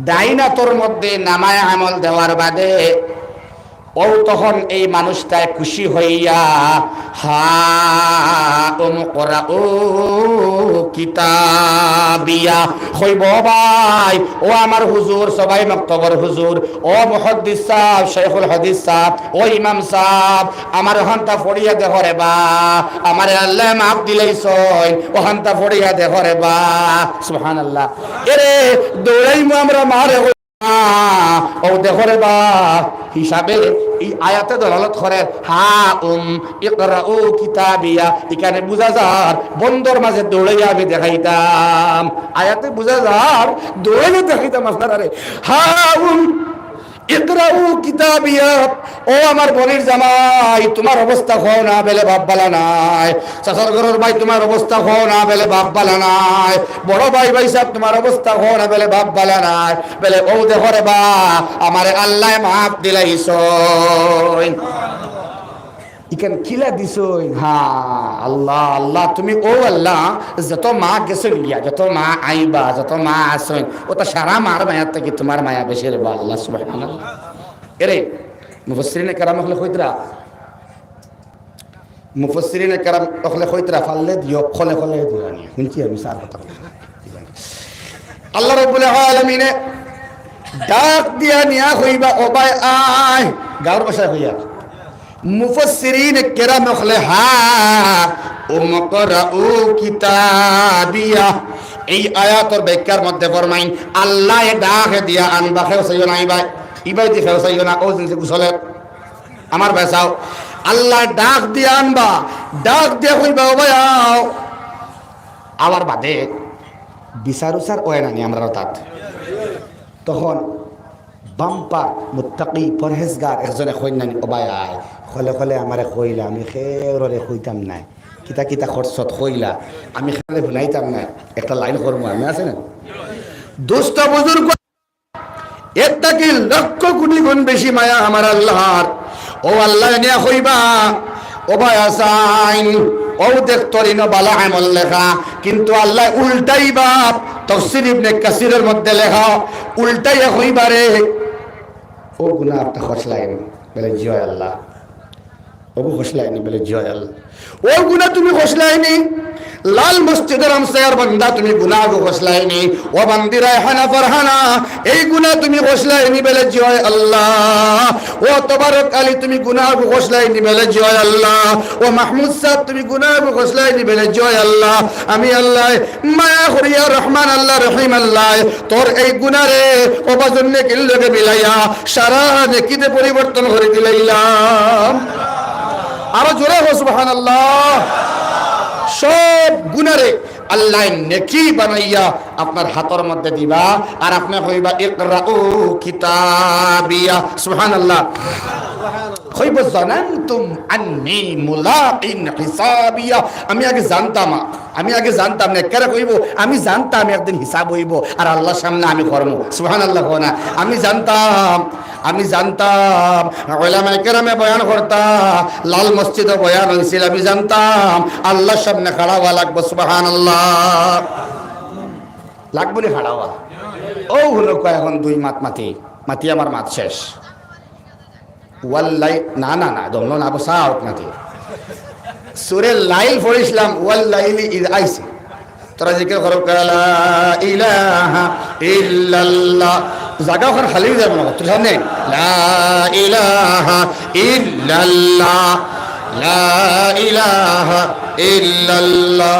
ডাইনাতর মধ্যে নামায় আমল দেওয়ার বাদে ও তখন এই মানুষটায় খুশি হইয়া হা ও কিতাবিয়া হইব ভাই ও আমার হুজুর সবাই মক্তবর হুজুর ও মুহাদ্দিস সাহেব শেখুল হাদিস সাহেব ও ইমাম সাহেব আমার হান্তা ফড়িয়া দেহ রে বা আমার আল্লাহ মাফ দিলাইছই ও হান্তা ফড়িয়া দেহ রে বা সুবহানাল্লাহ। এরে দৌড়াইমু আমরা মারে ও দেখো রে বা হিসাবে এই আয়াতে দলালত করে হা ইকরাউ কিতাবিয়া এখানে বুঝা যার বন্দর মাঝে দৌড়াইয়া আমি দেখাইতাম আয়াতে বুঝা যার দৌড়াইয়া দেখাইতাম আপনারা হা ইকরাউ কিতাবিয়া ও আমার বোনের জামাই তোমার অবস্থা খাও না বেলে বাপ বালা নাই চাচার ঘরের ভাই তোমার অবস্থা খাও না বেলে বাপ বালা নাই বড় ভাই ভাই সাহেব তোমার অবস্থা খাও না বেলে বাপ বালা নাই বেলে ও দেখো রে বা আমারে আল্লাহ মাফ দিলাইছই ইকেন কিলা দিছই হ্যাঁ আল্লাহ আল্লাহ তুমি ও আল্লাহ যত মা গেছে গিয়া যত মা আইবা যত মা আসই ও তো সারা মার মায়া থেকে তোমার মায়া বেশি রে বা আল্লাহ সুবহানাল্লাহ। এরে মুফাসসিরিনে কেরাম হলে কইতরা মুফাসসিরিনে কেরাম হলে কইতরা ফাললে দিও খলে খলে দিওনি শুনছি আমি সার কথা আল্লাহ রাব্বুল আলামিনে ডাক দিয়া নিয়া হইবা ও ভাই আয় গাওর ভাষায় হইয়া মুফাসসিরিন কেরাম হলে হা উমকরাউ কিতাবিয়া এই আয়াতের ব্যাখ্যার মধ্যে ফরমাইন আল্লাহ ডাক দিয়া আনবা খেও সাইও নাই ভাই ইবাই দি খেও সাইও না ও জিনিস গুছলে আমার ভাষাও আল্লাহ ডাক দিয়া আনবা ডাক দিয়া কইবা ও ভাই আও আবার বাদে বিচার উচার ওয় নানি আমরা তাত তখন বাম্পার মুত্তাকি পরহেজগার একজনে কইনানি ও ভাই আয় খলে খলে আমারে কইলা আমি খেররে কইতাম নাই কিতা কিতা খরচত কইলা আমি খেলে ভুলাইতাম না একটা লাইন করবো আমি আছে না দোস্ত বুজুর্গ একটা কি লক্ষ কোটি গুণ বেশি মায়া আমার আল্লাহর ও আল্লাহ নিয়া কইবা ও ভাই আসাইন ও দেখতরিনো বালা আমল লেখা কিন্তু আল্লাহ উল্টাই বাপ তাফসীর ইবনে কাসিরের মধ্যে লেখা উল্টাইয়া কইবারে ও গুনাহ একটা খসলাইনি বলে জয় আল্লাহ ও খসলাইনি বলে জয় আল্লাহ ও গুনাহ তুমি খসলাইনি লাল মসজিদের আমসায়ার বান্দা তুমি গুনাহ খসলাইনি ও বান্দিরা হানা ফরহানা এই গুনাহ তুমি খসলাইনি বলে জয় আল্লাহ ও তবারক আলী তুমি গুনাহ খসলাইনি বলে জয় আল্লাহ ও মাহমুদ সাহেব তুমি গুনাহ খসলাইনি বলে জয় আল্লাহ আমি আল্লাহ মায়া করিয়া রহমান আল্লাহ রহিম আল্লাহ তোর এই গুনাহরে ও বাজন্নে কিল্লকে বিলাইয়া সারা নেকিতে পরিবর্তন করে দিলাইলাম আরো জোরে হো সুবহানাল্লাহ। সব গুনারে আল্লাহ নেকি বানাইয়া আপনার হাতের মধ্যে দিবা আর আপনি কইবা ইকরাউ কিতাবিয়া সুবহানাল্লাহ কইব জানান্তুম আন্নী মুলাকিন হিসাবিয়া আমি আগে জানতাম না কেন কইব আমি জানতাম একদিন হিসাব হইব আর আল্লাহর সামনে আমি করব সুবহানাল্লাহ না আমি জানতাম উলামায়ে কেরামে বয়ান করতা লাল মসজিদে বয়ান হইছিল আমি জানতাম আল্লাহর সামনে খাড়া হওয়া লাগবে সুবহানাল্লাহ লাগবে না খাড়া হওয়া ও হলো কয় এখন দুই মাতি আমার মাত শেষ ওয়াল্লাই না দমলো না বসা আপনাকে সূরা লাইল পড়িছিলাম ওয়াল্লাইলি ইয আইসি তোরা জিকির করো লা ইলাহা ইল্লাল্লাহ জায়গা ওখানে খালি যাবে না তোর সামনে লা ইলাহা ইল্লাল্লাহ লা ইলাহা ইল্লাল্লাহ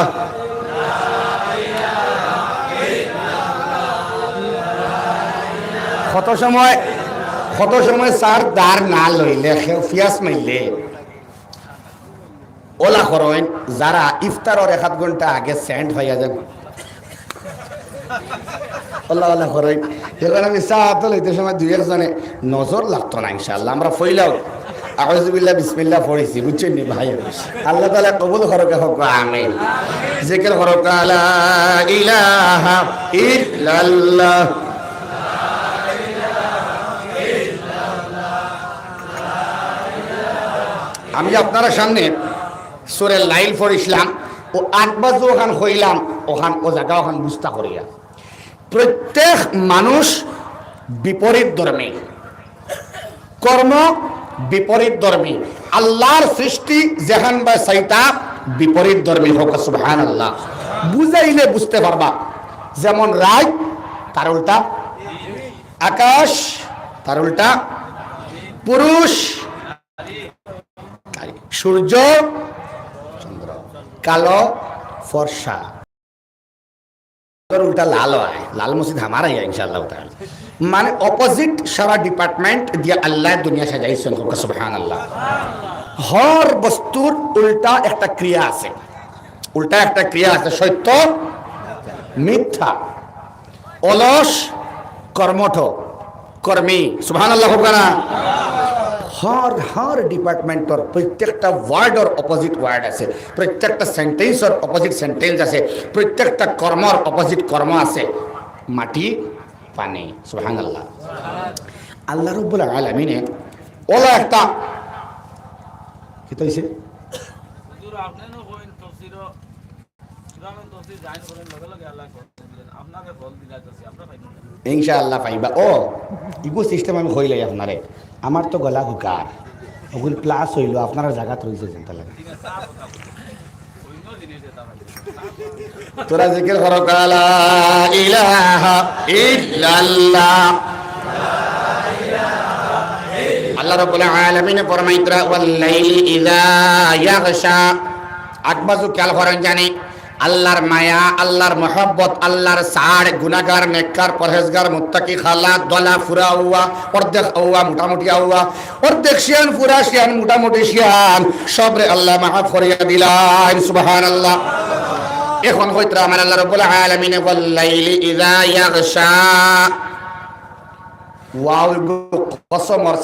কত সময় সার দার না লইলে পিয়াজ মাইলে ওলা করেন যারা ইফতারের 1 ঘন্টা আগে সেন্ট হইয়া যান ওলা ওলা করেন এখন আমি চা তো লইতে সময় 2-1 জনে নজর লাগতো না ইনশাআল্লাহ আমরা ফইলাও আউযুবিল্লাহ বিসমিল্লাহ পড়িছি বুঝছেন নি ভাই আল্লাহ তাআলা কবুল করুক হোক আমিন জিকির করুক লা ইলাহা ইল্লাল্লাহ আমি আপনারা সামনে সূরা লাইল পড়িছিলাম ও 8 বাজে ওখান হইলাম ওখান ও জায়গা ওখান বুঝতা করিয়া প্রত্যেক মানুষ বিপরীত ধর্মী কর্ম বিপরীত ধর্মী আল্লাহর সৃষ্টি যেখান বা সাইতা বিপরীত ধর্মী হোক সুবহানাল্লাহ বুঝাইলে বুঝতে পারবা যেমন রাত তার উল্টা আকাশ তার উল্টা পুরুষ সূর্য চন্দ্র কালো ফর্সা উল্টা লাল হয় লাল মসজিদ আমার ইনশাআল্লাহ তাআলা মানে অপোজিট সারা ডিপার্টমেন্ট দিয়া আল্লাহ দুনিয়া সাজাইছেন সুবহানাল্লাহ হর বস্তুর উল্টা একটা ক্রিয়া আছে উল্টা একটা ক্রিয়া আছে সত্য মিথ্যা অলস কর্মঠ কর্মী সুবহানাল্লাহ হোক না হর ডিপার্টমেন্টর প্রত্যেকটা ওয়ার্ডর অপোজিট ওয়ার্ড আছে প্রত্যেকটা সেন্টেন্সর অপোজিট সেন্টেন্স আছে প্রত্যেকটা কর্মর অপোজিট কর্ম আছে মাটি পানি সুবহানাল্লাহ আল্লাহ রাব্বুল আলামিনে ওলা একটা কি কইছে হুজুর আপনি না কইন তাফসীর কিরামান তাফসীর জাইন করেন লগে লগে আল্লাহ দিলেন আপনাকে বল দিলাইতাছি আপনারা পাইবেন ইনশাআল্লাহ পাইবা ও ইগো সিস্টেম আমি কইলাই আপনারে আমার তো গলা হুকার ওগুল প্লাস হইল আপনারা জায়গাত রইছে চিন্তা লাগে তোরা জিকির করো লা ইলাহা ইল্লাল্লাহ আল্লাহ রাব্বুল আলামিন ফরমাইতরা ওয়াল লাইলি ইযা ইয়াগশা আকবাজু খেয়াল করেন জানি আল্লাহর মায়া আল্লাহর মহব্বত আল্লাহর সাড় গুনাহগার নেককার পরহেজগার মুত্তাকি খালা দলা ফুরা হুয়া অর্ধেক হুয়া মোটামুটি হুয়া অর্ধেক শিয়ান ফুরা শিয়ান মোটামুটি শিয়ান সবরে আল্লাহ মাফ করিয়া দিলেন সুবহানাল্লাহ এখন হইতরা আমার আল্লাহ রাব্বুল আলামিন ওয়াল লাইলি ইযা ইয়াগশা ওয়াও কসমর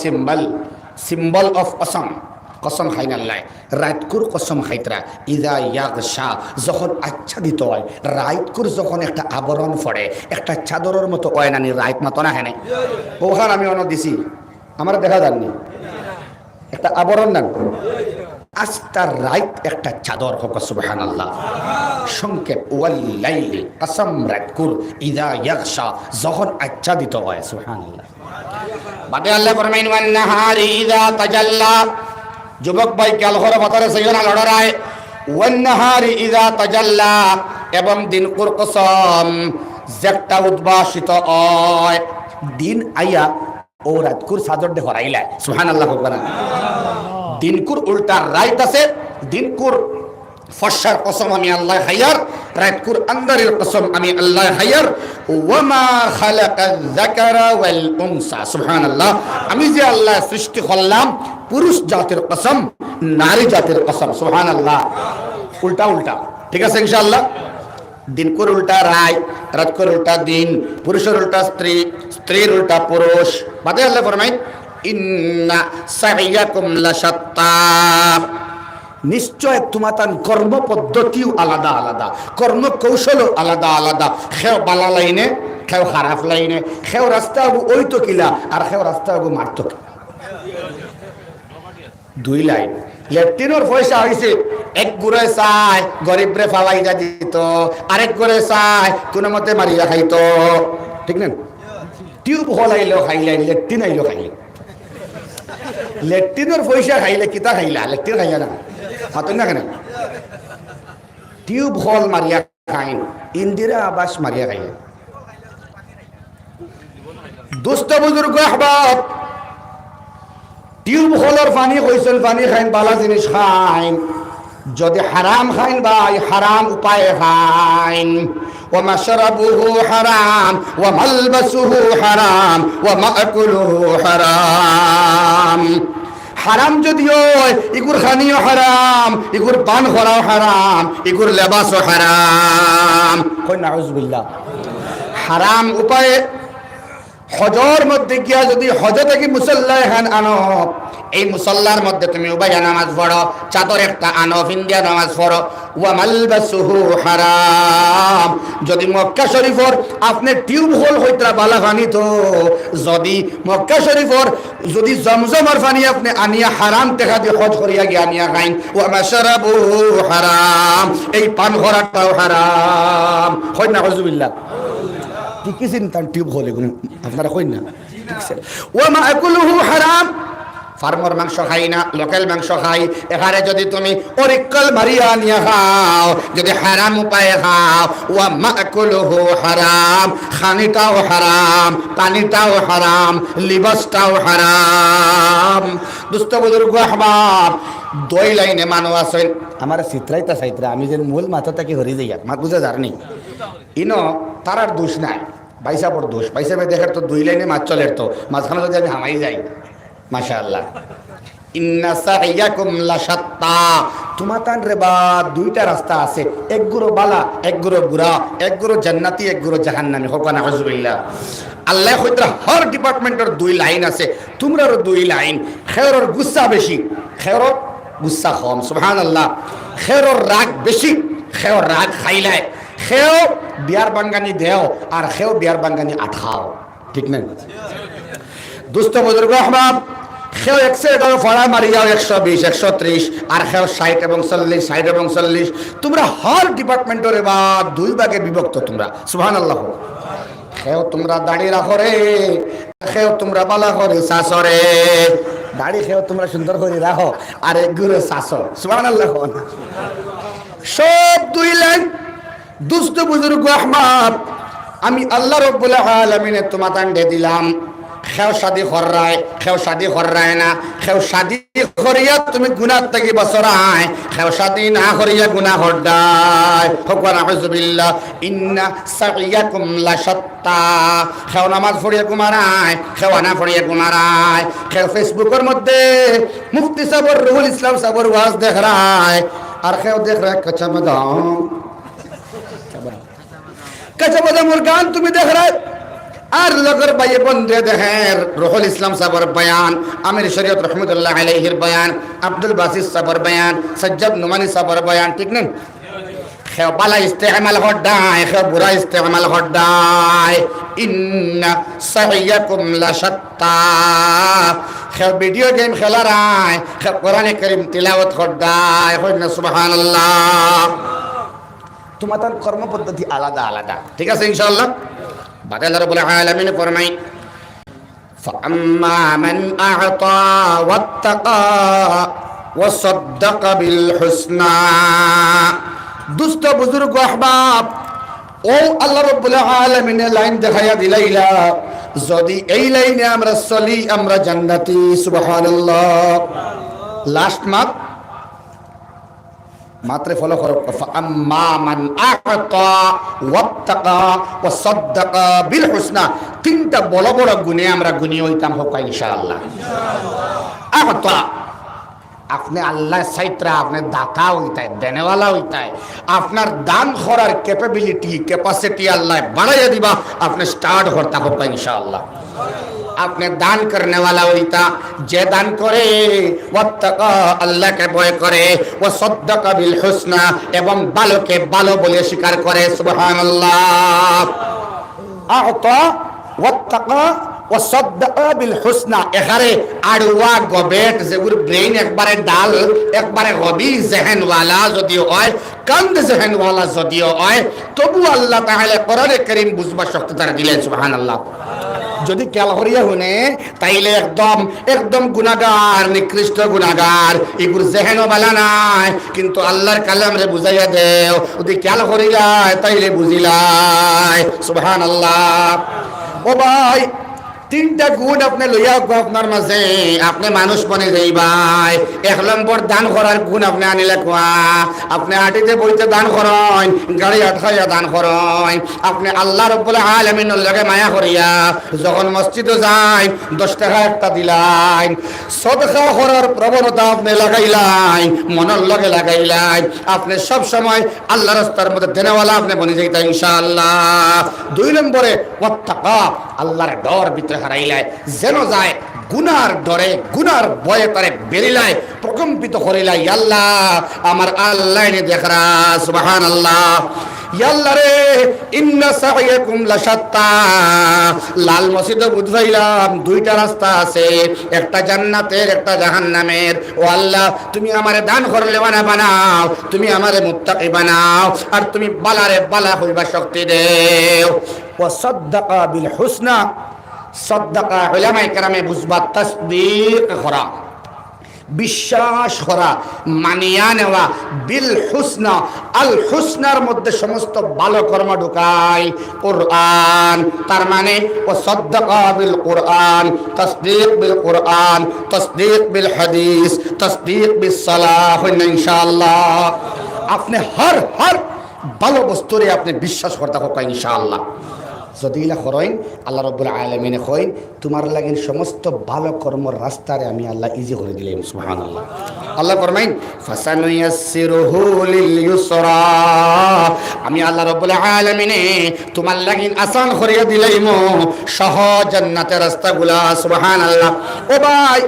সিম্বল অফ কসম কসম খাইন আল্লাহ রাতকুর কসম খাইতরা ইদা ইয়াগশা যখন আচ্ছাদিত হয় রাতকুর যখন একটা আবরণ পড়ে একটা চাদরের মতো হয় না নি রাত মতো না হেনে ওখান আমি অন দিছি আমার দেখা যাননি একটা আবরণ না আস্তার রাত একটা চাদর হোক সুবহানাল্লাহ সংক্ষেপ ওয়াল লাইলি কসম রাতকুর ইদা ইয়াগশা যখন আচ্ছাদিত হয় সুবহানাল্লাহ বাদে আল্লাহ ফরমাইন ওয়ান নাহারি ইদা তাজাল্লা যুবক ভাই কাল হরে বাতারে সৈয়না লড়ায় ওয়ান নাহারি ইযা তাজাল্লা এবং দিন কুর কসম যেটা উদ্ভাসিত হয় দিন আইয়া ও রাতকুর সাদর দে হরাইলা সুবহানাল্লাহ বলবেন দিনকুর উল্টা রাইত আছে দিনকুর ফশার কসম আমি আল্লাহ খাইয়ার রাতকুর আন্দারের কসম আমি আল্লাহ খাইয়ার ওয়ামা খালাকায যাকারা ওয়াল উনসা সুবহানাল্লাহ আমি যে আল্লাহ সৃষ্টি করলাম পুরুষ জাতের কসম নারী জাতের কসম সুবহানাল্লাহ উল্টা উল্টা ঠিক আছে ইনশাআল্লাহ দিনকুর উল্টা রাতকুর উল্টা দিন পুরুষের উল্টা স্ত্রী স্ত্রীর উল্টা পুরুষ বাদে আল্লাহ ফরমায় ইন্না সাইয়াকুম লাশাত্তা নিশ্চয় তোমাতান কর্ম পদ্ধতিও আলাদা আলাদা কর্ম কৌশলও আলাদা আলাদা খেও বালা লাইনে খেও খারাপ লাইনে খেও রাস্তা হবো ওই তো কিলা আর খেও রাস্তা হবো মারতো দুই লাইন লেট্রিনের পয়সা হয়েছে এক গুড়ে চাই গরিবরে ফালাই যা দিত আরেক গুড়ে চাই কোনো মতে মারিয়া খাইতো ঠিক না টিউব হল আইলেও খাইলেন লেট্রিন আইলেও খাইলেন লেট্রিনের পয়সা খাইলে কিতা খাইলা লেট্রিন খাইলা না হাতেন না কেন টিউব হল মারিয়া খাইন ইন্দিরা আবাস মারিয়া খাইলেন দুস্থ বুজুর্গ আহবাব টিউব হলর পানি কইছেন পানি খাইন বালা জিনিস খাইন যদি হারাম খাইন ভাই হারাম উপায়ে খাইন ওয়া মাশরাবুহু হারাম ওয়া মালবাসুহু হারাম ওয়া মাকুলুহু হারাম হারাম যদিও ইগুর খানিও হারাম, ইগুর পান করাও হারাম, ইগুর লেবাসও হারাম। কই নাউজুবিল্লাহ। হারাম উপায়ে হজর মধ্যে গিয়া যদি হজ থেকে মুসল্লা এখান আনো, এই মুসল্লার মধ্যে তুমি উবাইয়া নামাজ পড়ো, চাদর একটা আনো, ফিন্দিয়া নামাজ পড়ো। ওয়া মালবাসুহু হারাম। যদি মক্কা শরীফর আপনি টিউব হোল হইতরা বালা পানি, তো যদি মক্কা শরীফর যদি জমজমর পানি আপনি আনিয়া হারাম টাকা দিয়ে হজ করিয়া গিয়া আনিয়া খাইন, ওয়া মাশরাবুহু হারাম, এই পান করাটাও হারাম। হয় না হুজুবিল্লাহ? কি চিন্তা টিউব হলে আপনারা কই না? ওয়া মাকুলুহু হারাম। ফার্মর মাংস খাই না, লোকাল মাংস খাই। এখানে যদি তুমি অরিকল মারিয়া নিয়ে খাও, যদি হারাম উপায়ে খাও, ওয়া মাকুলুহু হারাম, খানিটাও হারাম, পানিটাও হারাম, লিবাসটাও হারাম। দুস্থ বুজুর্গ আহবাব, দুই লাইনে মানুষ আছেন আমার চিত্রাইতা চাইত্রা, আমি যে মূল মাথা থেকে হরি যাই মাত বুঝে জানি ইনো তারার দোষ নাই, বাইসাপর দোষ। বাইসাপে দেখার তো দুই লাইনে মাছ চলের, তো মাঝখানে যদি আমি হামাই যাই, মাশাআল্লাহ। ইন্না সাইয়াকুম লাশাত্তা, তোমাতান রে বা দুইটা রাস্তা আছে, এক গুরো বালা, এক গুরো বুড়া, এক গুরো জান্নাতি, এক গুরো জাহান্নামী। হোক না হুজুবিল্লাহ। আল্লাহ কইতরা হর ডিপার্টমেন্টের দুই লাইন আছে, তোমরারও দুই লাইন। খেয়রর গুসা বেশি, খেয়রর গুসা কম। সুবহানাল্লাহ। খেয়রর রাগ বেশি, খেয়র রাগ খাইলায়। খেও বিয়ার বাঙ্গানি দেও, আর খেও বিয়ার বাঙ্গানি আঠাও। ঠিক না? দুস্থ বুজুর্গ আহবাব, খেও 100 ফড়া মারিয়াও 120, 130, আর খেও 60 এবং 40, 60 এবং 40। তোমরা হর ডিপার্টমেন্টের বা দুই ভাগে বিভক্ত তোমরা। সুবহানাল্লাহ। খেও তোমরা দাড়ি রাখো রে, খেও তোমরা বালা করে শাসরে। দাড়ি খেও তোমরা সুন্দর করে রাখো, আর এক গুরু শাসর। সুবহানাল্লাহ। সব দুই লাইন। দুস্থ বুজুর্গ আহবাব, আমি আল্লাহ রাব্বুল আলামিনে তোমাতান্ডে দিলাম। খেও শাদি কররায়, খেও শাদি কররায় না। খেও শাদি করিয়া তুমি গুনাহ থেকে বছরায়, খেও শাদি না করিয়া গুনাহ হরদায়। হকওয়ানা হুজুবিল্লাহ। ইন্না সাইয়াকুম লাশাত্তা। খেও নামাজ পড়িয়া গুমারায়, খেও না পড়িয়া গুমারায়। খেও ফেসবুকের মধ্যে মুফতি সাহেব রুহুল ইসলাম সাহেবের ওয়াজ দেখরায়, আর খেও দেখ রায় কাঁচা বাদাম, কাঁচা বাদামের গান তুমি দেখ রায়। আর লগর ভাইয়ে বন্ধে দেখেন রুহুল ইসলাম সাহেবের বয়ান, আমির শরীয়ত রহমতুল্লাহ আলাইহির বয়ান, আব্দুল বাসিস সাহেবের বয়ান, সজ্জাদ নুমানি সাহেবের বয়ান। ঠিক না? খেও বালা ইস্তেমাল হড্ডায়, খেও বুড়া ইস্তেমাল হড্ডায়। ইন্না সাইয়াকুম লাশাত্তা। খেও ভিডিও গেম খেলারায়, খেও কোরআনে কারীম তিলাওয়াত হড্ডায়। হয় না? সুবহানাল্লাহ। তোমাদের কর্ম পদ্ধতি আলাদা আলাদা। ঠিক আছে ইনশাআল্লাহ। বাকি আল্লাহ রাব্বুল আলামিন ফরমাই, ফাআম্মা মান আ'তা ওয়াত্তাকা ওয়া সাদ্দাকা বিল হুসনা। দুস্থ বুজুর্গ আহবাব, ও আল্লাহ রাব্বুল আলামিন লাইন দেখাইয়া দিলাইলা, যদি এই লাইনে আমরা চলি আমরা জান্নাতি। সুবহানাল্লাহ। লাস্ট মাত্রে ফলো করো। ফাআম্মা মান আ'তা ওয়াত্তাকা ওয়া সাদ্দাকা বিল হুসনা। তিনটা বড় বড় গুণে আমরা গুণী হইতাম হোক ইনশাআল্লাহ। আ'তা, আপনি আল্লাহ সাইত্রা, আপনি দাতা হইতায়, দেনেওয়ালা হইতায়। আপনার দান করার ক্যাপাবিলিটি, ক্যাপাসিটি আল্লাহ বাড়াইয়া দিবা, আপনি স্টার্ট করতে হোক ইনশাআল্লাহ। আপনি দান করনে वाला হইতা, যে দান করে ওয়াত্তাকা, আল্লাহকে ভয় করে, ওয়া সাদ্দাকা বিল হুসনা, এবং ভালোকে ভালো বলে স্বীকার করে। সুবহানাল্লাহ। আ'তা ওয়াত্তাকা ওয়া সাদ্দাকা বিল হুসনা। এখানে আড়ুয়া গবেট যেগুর ব্রেইন একবারে ডাল, একবারে গভীর জেহেন ওয়ালা যদিও হয়, কান্দ জেহেন ওয়ালা যদিও হয়, তবু আল্লাহ তাআলা কোরআনে কারীম বুঝবার শক্তি তার দিলেন। সুবহানাল্লাহ। যদি খেয়াল করিয়া শুনে তাইলে একদম একদম গুনাহগার, নিকৃষ্ট গুনাহগার, এগুর জেহেনও বালা নাই, কিন্তু আল্লাহর কালাম রে বুঝাইয়া দেও, যদি খেয়াল করিলাই তাইলে বুঝিলাই। সুবহানাল্লাহ। ও ভাই, তিনটা গুণ আপনি লইয়া আপনার মাঝে আপনি মানুষ বনে যাইবাই। 1 নম্বর দান করার গুণ আপনি আনিলে কোয়া, আপনি হাঁটিতে বইতে দান করেন, গাড়ি আটকাইয়া দান করেন, আপনি আল্লাহ রাব্বুল আলামিনের লগে মায়া করিয়া যখন মসজিদে যাই 10 টাকা একটা দিলাই, সদকা করার প্রবণতা আপনি লাগাইলাই, মনের লগে লাগাইলাই, আপনি সব সময় আল্লাহ রাস্তার মধ্যে দেনেওয়ালা আপনি বনে যাইতা ইনশাআল্লাহ। 2 নম্বরে ওয়াত্তাকা, আল্লাহর ডর ভিতরে হারাইলাই, যেন যায় গুনার ডরে গুনার ভয়ে তারে বেরিলাই, প্রকম্পিত করিলাই, আল্লাহ আমার আল্লাহ নে দেখরা, সুবহানাল্লাহ। ইয়াল্লাহ রে ইন্না সাইয়াকুম লাশাত্তা, লাল মসজিদে বুঝাইলাম 2টা রাস্তা আছে, একটা জান্নাতের একটা জাহান্নামের। ও আল্লাহ তুমি আমারে দান করলে বানাও, তুমি আমারে মুত্তাকি বানাও, আর তুমি বালারে বালা হইবা শক্তি দেও। ওয়া সাদ্দাকা বিল হুসনা, সাদ্দাকা উলামায়ে কেরামে বুঝবা তাসদীক করা, বিশ্বাস করা, মানিয়া নেওয়া, বিল হুসনা, আল হুসনার মধ্যে সমস্ত ভালো কর্ম ঢুকায় কোরআন। তার মানে ও সাদ্দাকা বিল কোরআন, তাসদীক বিল কোরআন, তাসদীক বিল হাদিস, তাসদীক বিস সালাহ, ইনশাআল্লাহ। আপনি হর ভালো বস্তুরে আপনি বিশ্বাস করতে হোক ইনশাআল্লাহ। যদি ইলা করেন আল্লাহ রাব্বুল আলামিনে কইন তোমার লাগি সমস্ত ভালো কর্মর রাস্তারে আমি আল্লাহ ইজি করে দিলাম, সুবহানাল্লাহ। আল্লাহ ফরমাইন ফাসানুয়াসসিরুহু লিল ইউসরা, আমি আল্লাহ রাব্বুল আলামিনে তোমার লাগি আসান করে দিলাম সহজ জান্নাতের রাস্তাগুলা, সুবহানাল্লাহ। ও ভাই,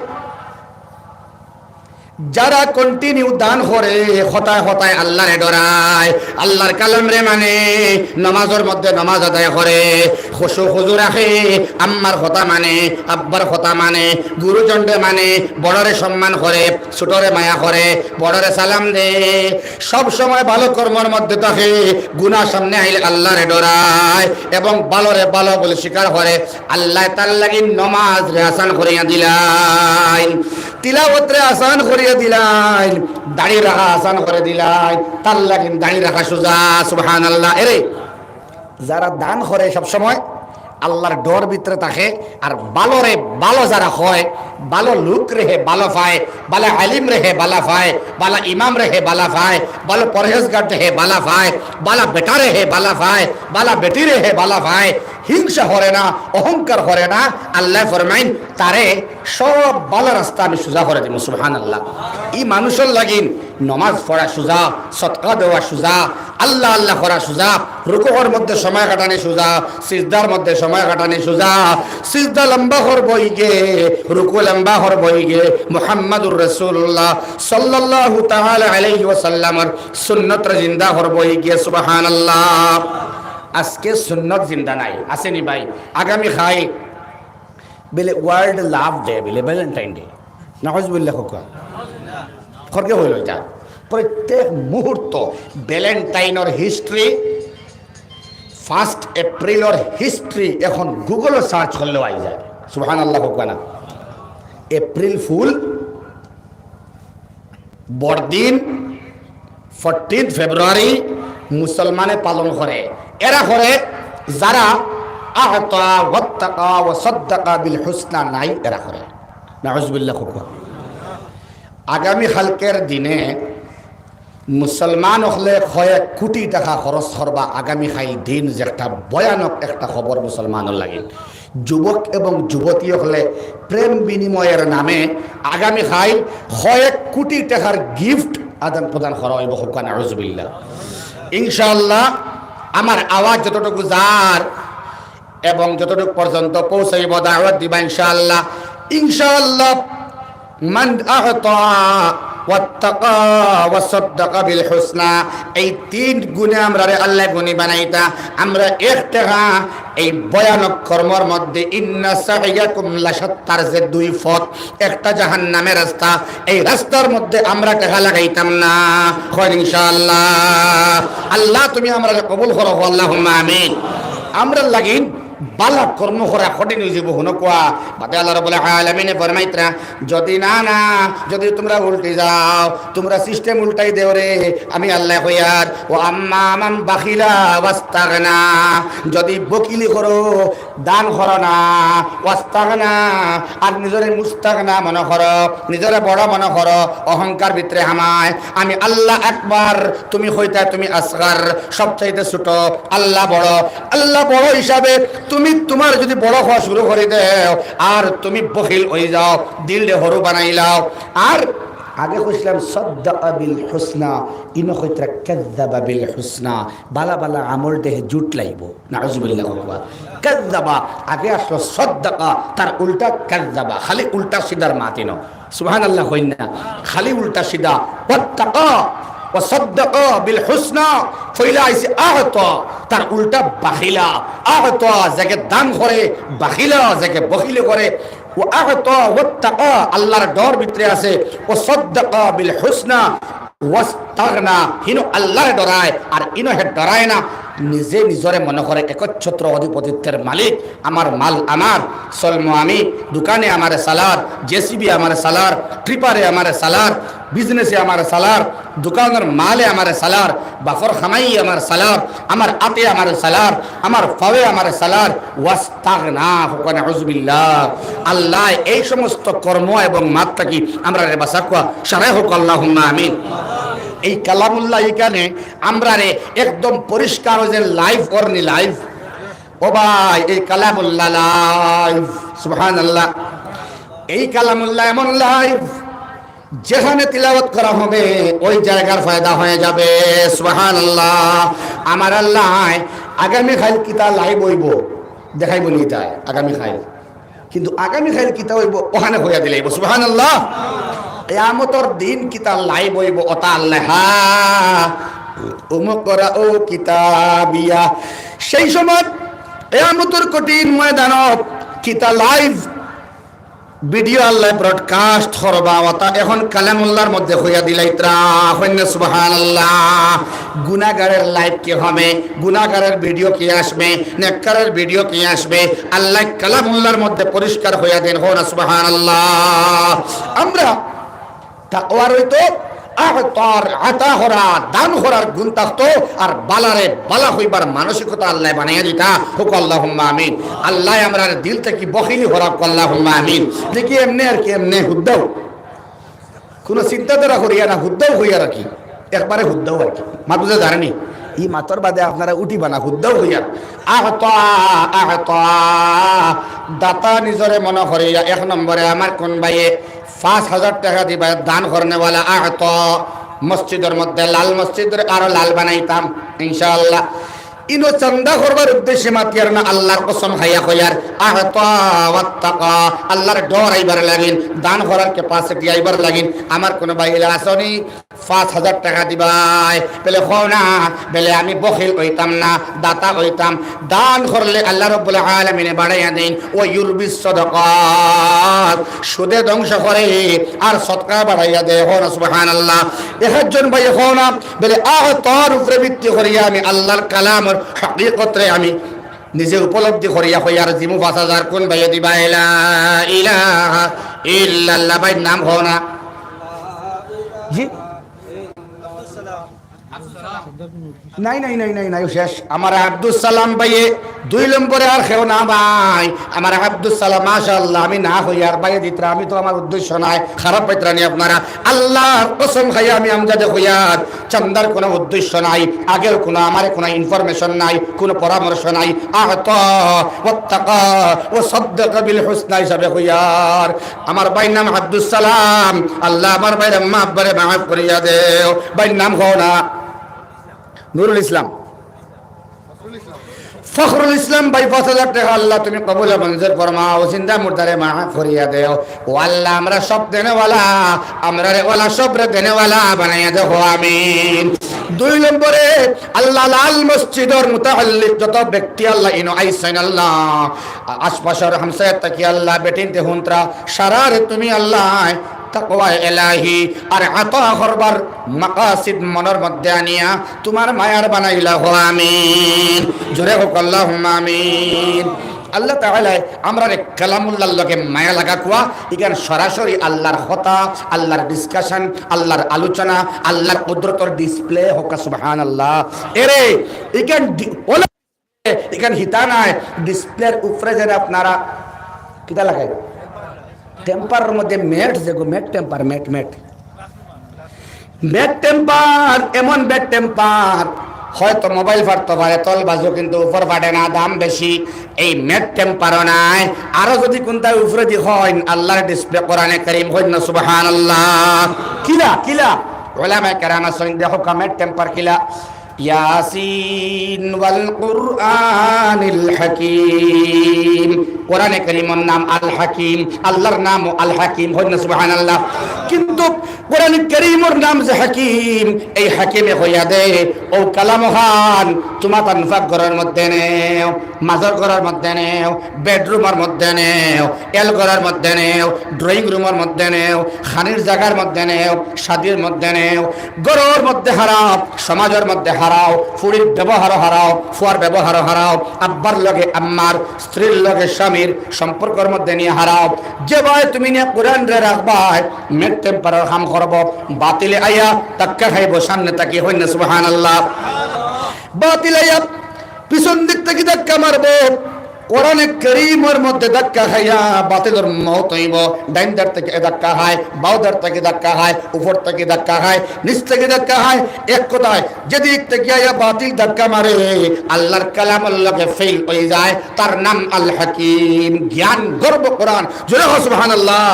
যারা কন্টিনিউ দান করে হতায় হতায় আল্লাহরে ডরায়, আল্লাহর কালাম রে মানে, নামাজের মধ্যে নামাজ আদায় করে, খুশু খুজু রাখে, আম্মার কথা মানে, আব্বার কথা মানে, গুরুজনরে মানে, বড়রে সম্মান করে, ছোটরে মায়া করে, বড়রে সালাম দে, সব সময় ভালো কর্মের মধ্যে থাকে, গুনাহ সামনে আইলে আল্লাহরে ডরায় এবং ভালোরে ভালো বলে স্বীকার করে, আল্লাহ তার লাগি নামাজ রে আসান করিয়া দিলাই, তিলাওয়াত রে আসান করিয়া দিলাই, দাড়ি রাখা আসান করে দিলাই, তার লাগি দাড়ি রাখা সোজা, সুবহানাল্লাহ। এরে যারা দান করে সব সময় আল্লাহর ডর ভিতরে থাকে, আর ভালোরে ভালো যারা হয়, ভালো লোক রেহে ভালো পায়, ভালো আলিম রেহে ভালো পায়, ভালো ইমাম রেহে ভালো পায়, ভালো পরহেজগার রেহে ভালো পায়, ভালো বেটা রেহে ভালো পায়, ভালো বেটি রেহে ভালো পায়, হিংসা করে না, অহংকার করে না, আল্লাহ ফরমাইন তারে সব ভালো রাস্তা আমি সোজা করে দিব, সুবহানাল্লাহ। এই মানুষের লাগিন নমাজ পড়া সোজা, সদকা দেওয়া সোজা, আল্লাহ আল্লাহ করা সোজা, রুকুর মধ্যে সময় কাটানি সোজা, সিজদার মধ্যে সময় কাটানি সোজা, সিজদা লম্বা করবই গে, রুকু লম্বা করবই গে, মুহাম্মাদুর রাসূলুল্লাহ সাল্লাল্লাহু তাআলা আলাইহি ওয়াসাল্লামের সুন্নাত জিন্দা করবই গে, সুবহানাল্লাহ। আজকে সুন্নত জিন্দা নাই, আসেনি ভাই? আগামী খাই বেলে ওয়ার্ল্ড লাভ ডে, বেলে ভ্যালেন্টাইন ডে, নাউজুবিল্লাহ কোকা খরকে হইল এটা। প্রত্যেক মুহূর্ত ভ্যালেন্টাইনের হিস্ট্রি, 1 এপ্রিলের হিস্ট্রি এখন গুগলে সার্চ করলেও আই যায়, সুবহানাল্লাহ কোকা না। এপ্রিল ফুল, বড়দিন 14 ফেব্রুয়ারি মুসলমানে পালন করে, এরা করে যারা আ'তা ওয়াত্তাকা ওয়া সাদ্দাকা বিল হুসনা নাই, এরা করে, নাউজুবিল্লাহ কোকা। আগামী কালকের দিনে মুসলমান হলে 1 কোটি টাকা খরচ করবা, আগামী খাইল দিন যে একটা ভয়ানক একটা খবর মুসলমানের লাগে। যুবক এবং যুবতী হলে প্রেম বিনিময়ের নামে আগামী খাইল 1 কোটি টাকার গিফট আদান প্রদান করা হইব, নাউজুবিল্লাহ। ইনশাআল্লাহ আমার আওয়াজ যতটুকু যার এবং যতটুকু পর্যন্ত পৌঁছাইব, দাওয়াত দিবা ইনশাআল্লাহ। ইনশাআল্লাহ মান আ'তা ওয়াত্তাকা ওয়া সাদ্দাকা বিল হুসনা, এই 3 গুণে আমরা আল্লাহ গুণী বানাইতা। আমরা 1 টাকা এই ভয়ানক কর্মর মধ্যে ইন্না সাইয়াকুম লাশাত্তার যে 2 পথ, একটা জাহান্নামের রাস্তা, এই রাস্তার মধ্যে আমরা টাকা লাগাইতাম না, হয় ইনশাআল্লাহ। আল্লাহ তুমি আমরা কবুল করো, আল্লাহুম্মা আমিন। আমরা লাগিন বালা কর্ম করা কঠিন হয়ে যাব হন কোয়া বাদে আল্লাহ রাব্বুল আলামিনে ফরমাইতরা যদি যদি তোমরা উল্টে যাও তোমরা সিস্টেম উল্টাই দেও রে আমি আল্লাহ কইয়ার ও আম্মা মান বাখিলা ওয়াস্তাগনা যদি বকিলি করো দান করো না ওয়াস্তাগনা আর নিজরে মুস্তাগনা মনে করো নিজরে বড় মনে করো অহংকার ভিতরে হামায় আমি আল্লাহ একবার তুমি হইতা তুমি আসগার সবচাইতে ছোট আল্লাহ বড় হিসাবে তুমি তোমার যদি বড় হওয়া শুরু করে দাও আর তুমি বখিল হয়ে যাও দিলে হরু বানাইলাও আর আগে কইছিলাম সাদ্দাকা বিল হুসনা ইনো কইতরা কাযাবা বিল হুসনা বালা বালা আমল দেহে জুট লাইবো নাউজুবিল্লাহ কাযাবা আগে আসলো সাদ্দাকা তার উল্টা কাযাবা খালি উল্টা সিধার মাতিনো সুবহানাল্লাহ কইনা খালি উল্টা সিধা ওয়াত্তাকা ওয়াসাদ্দাকা বিল হুসনা ফইলা আইছে আ'তা তার উল্টা বাখিলা আ'তা যাকে দান করে বাখিলা যাকে বখিলে করে ও আ'তা ওয়াত্তাকা আল্লাহর ডর ভিতরে আছে ওয়াসাদ্দাকা বিল হুসনা ওয়াস্তাগনা হিনো আল্লাহর ডরায় আর ইনো হে ডরায় না নিজে নিজরে মনে করে একচ্ছত্র অধিপতিত্বের মালিক আমার মাল আমার সলমো আমি দোকানে আমার সালার জেসিবি আমার সালার ট্রিপারে আমার সালার বিজনেসে আমার সালার দোকানের মালে আমার সালার বাফর খামাই আমার সালার আমার আতে আমার সালার আমার ফাওয়ে আমার সালার ওয়াস্তাগনা হুকানা উযবিল্লাহ আল্লাহ এই সমস্ত কর্ম এবং মাত্রা কি আমরা রে বাসাকুয়া সারাই হোক আল্লাহুম্মা আমিন এই কালামুল্লাহ এখানে আমরা রে একদম পরিষ্কার যে লাইভ করনি লাইভ ও ভাই এই কালামুল্লাহ লাইভ সুবহানাল্লাহ এই কালামুল্লাহ এমন লাইভ যেখানে তিলাওয়াত করা হবে ওই জায়গার ফায়দা হয়ে যাবে সুবহানাল্লাহ আমার আল্লাহ আগামী খাইল কিতা লাইভ হইব দেখাই বলি তাই আগামী খাইল কিন্তু আগামী খাইল কিতা হইব ওখানে হইয়া দিলে সুবহানাল্লাহ কিয়ামতের দিন কিতা লাইভ হইব ওটা আল্লাহ উমকরা ও কিতাবিয়া সেই সময় কিয়ামতের কঠিন ময়দানত কিতা লাইভ ভিডিও আল্লাহ ব্রডকাস্ট করবা ওটা এখন কালামুল্লাহর মধ্যে হইয়া দিলাইত্রা হইনা সুবহানাল্লাহ গুনাহগারের লাইভ কি হবে গুনাহগারের ভিডিও কি আসবে নেককারের ভিডিও কি আসবে আল্লাহ কালামুল্লাহর মধ্যে পরিষ্কার হইয়া দেন হনা সুবহানাল্লাহ আমরা তাকওয়ার হইতো আ'তার আতা হরা দান করার গুণ থাকতো আর বালারে বালা হইবার মানসিকতা আল্লাহ বানাইয়া দিতা হুক আল্লাহুম্মা আমিন আল্লাহ আমরা দিল থেকে বখিলি হরা আল্লাহুম্মা আমিন দেখি এমনি আর কি এমনি হুদ্দাও কোনো চিন্তাধারা করিয়া না হুদ্দাও হইয়া রাখি একবারে হুদ্দাও আর কি মাতুজে জানেনি ই মাতর বাদে আপনারা উঠিবা না হুদ্দাও হইয়া আ'তা দাতা নিজরে মনে করিয়া এক নম্বরে আমার কোন ভাইয়ে 5,000 টাকা দিবা দান করনেওয়ালা আ'তা মসজিদের মধ্যে লাল মসজিদের আরো লাল বানাইতাম ইনশাআল্লাহ ইনো চন্দা করবার উদ্দেশ্যে মাতিয়ার না আল্লাহর কসম খাইয়া কইয়ার আ'তা ওয়াত্তাকা আল্লাহর ডর আইবার লাগিন দান করার ক্যাপাসিটি আইবার লাগিন আমার কোন ভাই আসনি 5,000 টাকা দিবাই বলে কও না বলে আমি বখিল হইতাম না দাতা হইতাম দান করলে আল্লাহ রাব্বুল আলামিনে বাড়াইয়া দেন ও ইউরবিস সাদাকাত সুদে ধ্বংস করে আর সদকা বাড়াইয়া দেয় হন সুবহানাল্লাহ একজন ভাই কও না বলে আ'তার উপরে ভিত্তি করিয়া আমি আল্লাহর কালামের হাকিকতরে আমি নিজে উপলব্ধি করিয়া হইয়ার জিমু 5,000 কোন ভাইয়া দিবা লা ইলাহা ইল্লাল্লাহ ভাই নাম হও না জি নাই নাই নাই নাই নাই শেষ আমার আব্দুল সালাম ভাইয়ে 2 নম্বরে আর কেউ না ভাই আমার আব্দুল সালাম মাশাআল্লাহ আমি না হই আর ভাইয়ে দিতরা আমি তো আমার উদ্দেশ্য নাই খারাপ পাইতরানি আপনারা আল্লাহর কসম খাইয়া আমি আমজাদে হইয়ার চন্দার কোনো উদ্দেশ্য নাই আগের কোনো আমার কোনো ইনফরমেশন নাই কোনো পরামর্শ নাই আ'তা ওয়াত্তাকা ওয়া সাদ্দাকা বিল হুসনা হিসাবে হইয়ার আমার ভাইয়ের নাম আব্দুল সালাম আল্লাহ আমার ভাইয়ের আম্মা আব্বারে মাফ করিয়া দেও ভাইয়ের নাম হও না নুরুল ইসলাম ফখরুল ইসলাম ভাই 5,000 টাকা আল্লাহ তুমি কবুল মঞ্জুর ফরমাও জিন্দা মুর্দারে মাফ করিয়া দেও ও আল্লাহ আমরা সব দেনেওয়ালা আমরা রে ওয়ালা সব রে দেনেওয়ালা বানাইয়া দেও আমিন দুই নম্বরে আল্লাহ লাল মসজিদের মুতাআল্লিক যত ব্যক্তি আল্লাহ ইনো আইসাইন আল্লাহ আশপাশের হামসায়াত তাকি আল্লাহ বেটিনতে হুনত্রা সারারে তুমি আল্লাহ তাকওয়া ইলাহি আর আতা করবার মাকাসিদ মনের মধ্যে আনিয়া তোমার মায়ার বানাইলা হো আমিন জোরে হোক আল্লাহুম্মা আমিন আল্লাহ তাআলা আমরা কালামুল্লাহর লগে মায়া লাগা কুয়া ইগান সরাসরি আল্লাহর কথা আল্লাহর ডিসকাশন আল্লাহর আলোচনা আল্লাহর কুদরতের ডিসপ্লে হোক সুবহানাল্লাহ এরে ইগান ইগান হিতা নাই ডিসপ্লের উপরে যেন আপনারা কিটা লাগায় টেম্পারের মধ্যে ম্যাট যেগো matte temper matte matte matte temper এমন ব্যাট টেম্পার হয়তো মোবাইল ফাটতে পারে তল বাজু কিন্তু উপর ফাটে না দাম বেশি এই ম্যাট টেম্পারও নাই আরো যদি কোনটা উপরে দি হয় আল্লাহর ডিসপ্লে কোরআনে কারীম হয় না সুবহানাল্লাহ কিলা কিলা উলামা কেরাম সইন দেখো ম্যাট টেম্পার কিলা ইয়াসিন ওয়াল কুরআনিল হাকীম কোরআনে কারীমের নাম আল হাকীম আল্লাহর নাম আল হাকীম হয় না সুবহানাল্লাহ কিন্তু কোরআনে কারীমের নাম যে হাকীম এই হাকীমে হইয়া দে ও কালাম খান তোমার তানফাক ঘরের মধ্যে নেও মাজার ঘরের মধ্যে নেও বেডরুমের মধ্যে নেও এল ঘরের মধ্যে নেও ড্রয়িং রুমের মধ্যে নেও খানির জায়গার মধ্যে নেও শাদির মধ্যে নেও ঘরের মধ্যে হারাও সমাজের মধ্যে হারাও ফুড়ির ব্যবহার হারাও ফুয়ার ব্যবহার হারাও আব্বার লগে আম্মার স্ত্রীর লগে স্বামীর সম্পর্কের মধ্যে নিয়ে হারাও যে ভাই তুমি নিয়ে কোরআন রে রাখবাই মেট টেম্পারের কাম করব বাতিলে আইয়া তাক্কা খাইব সামনে তাকি হই না সুবহানাল্লাহ বাতিল আইয়া পিছন দিক থেকে ধাক্কা মারবো কোরআনে কারীমের মধ্যে ধাক্কা খাইয়া বাতিলের মওত হইব ডাইন ধার থেকে ধাক্কা খায় বাও ধার থেকে ধাক্কা খায় উপর থেকে ধাক্কা খায় নিচ থেকে ধাক্কা খায় এক কথায় যেদিক থেকে আইয়া বাতিল ধাক্কা মারে আল্লাহর কালাম আল্লাহকে ফেল হয়ে যায় তার নাম আল হাকীম জ্ঞান গর্ব কোরআন জোরে সুবহানাল্লাহ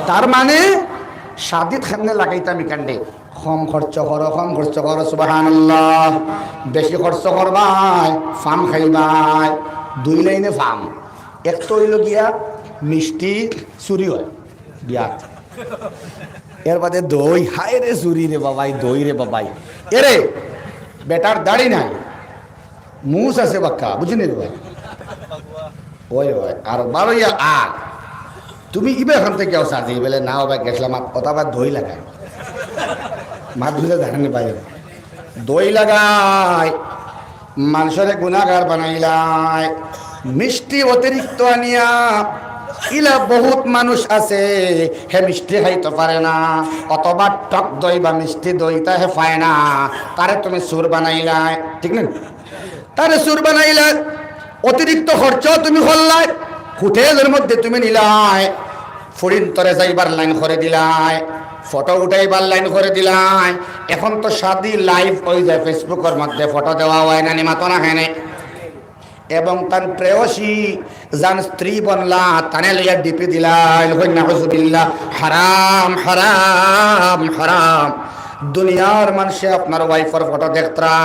তার মানে শাদিত খান্নে লাগাইতাম কাণ্ডে কম খরচ করো সুবহানাল্লাহ বেশি খরচ করবাই ফার্ম খাইবাই দুই লাইনে ফার্ম একটা হইল গিয়া মিষ্টি চুরি হয় বিয়া এর বাদে দই হায় রে চুরি রে বাবাই দই রে বাবাই এরে বেটার দাড়ি নাই মুস আছে বাক্কা বুঝিনি রে ভাই ওই ওই আর বারোইয়া আর তুমি ইবে এখান থেকে কেউ সাজি বলে না ভাই গেছিলাম অথবা দই লাগায় মাছ ধুলে ধারণে বাইরে দই লাগায় মানুষের গুণাগার বানাইলাই মিষ্টি অতিরিক্ত আনিয়া ইলা বহুত মানুষ আছে হে মিষ্টি খাইতে পারে না অথবা টক দই বা মিষ্টি দই তা হে পায় না তারে তুমি সুর বানাইলাই ঠিক না তারে সুর বানাইলাই অতিরিক্ত খরচ তুমি করলাই হোটেলের মধ্যে তুমি নিলাই ফরিন তরে যাইবার লাইন করে দিলাই ফটো উঠাইবার লাইন করে দিলাই এখন তো শাদি লাইভ হয়ে যায় ফেসবুকের মধ্যে ফটো দেওয়া হয় না নিমাতো না হেনে এবং তার প্রেয়সী যান স্ত্রী বনলা তানে লইয়া ডিপি দিলাই নাউজুবিল্লাহ হারাম হারাম হারাম দুনিয়ার মানুষে আপনার ওয়াইফের ফটো দেখতরা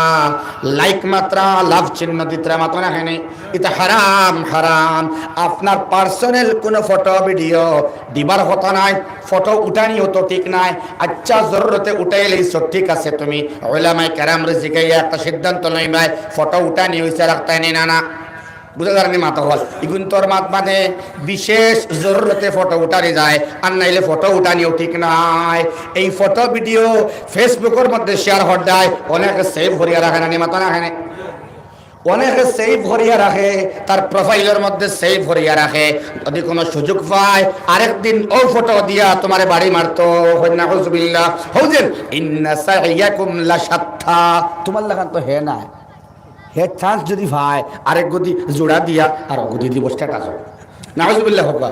লাইক মাত্রা লাভ চিহ্ন দিতরা মাতো না হেনে এটা হারাম হারাম আপনার পার্সোনাল কোনো ফটো ভিডিও দিবার কথা নাই ফটো উঠানিও তো ঠিক নাই আচ্ছা জরুরতে উঠাইলেই সব ঠিক আছে তুমি উলামায়ে কেরাম রিজিকাইয়া একটা সিদ্ধান্ত লইবাই ফটো উঠানি হইছে রাখতাই না না বুঝা যায়নি মাথা হল ইগুন তোর মাত মানে বিশেষ জরুরতে ফটো উঠানি যায় আর নাইলে ফটো উঠানিও ঠিক নাই এই ফটো ভিডিও ফেসবুকের মধ্যে শেয়ার হট দেয় অনেকে সেভ করিয়া রাখে না মাথা না খানে অনেকে সেভ করিয়া রাখে তার প্রোফাইলের মধ্যে সেভ করিয়া রাখে যদি কোনো সুযোগ পায় আরেকদিন ও ফটো দিয়া তোমারে বাড়ি মারতো নাউজুবিল্লাহ হউজেন ইন্না সাইয়াকুম লাশাত্তা তোমার লাগান তো হে না হে চান্স যদি ভাই আরেক গদি জোড়া দিয়া আর গদি দিব স্ট্যাটাস নাউজুবিল্লাহ হবা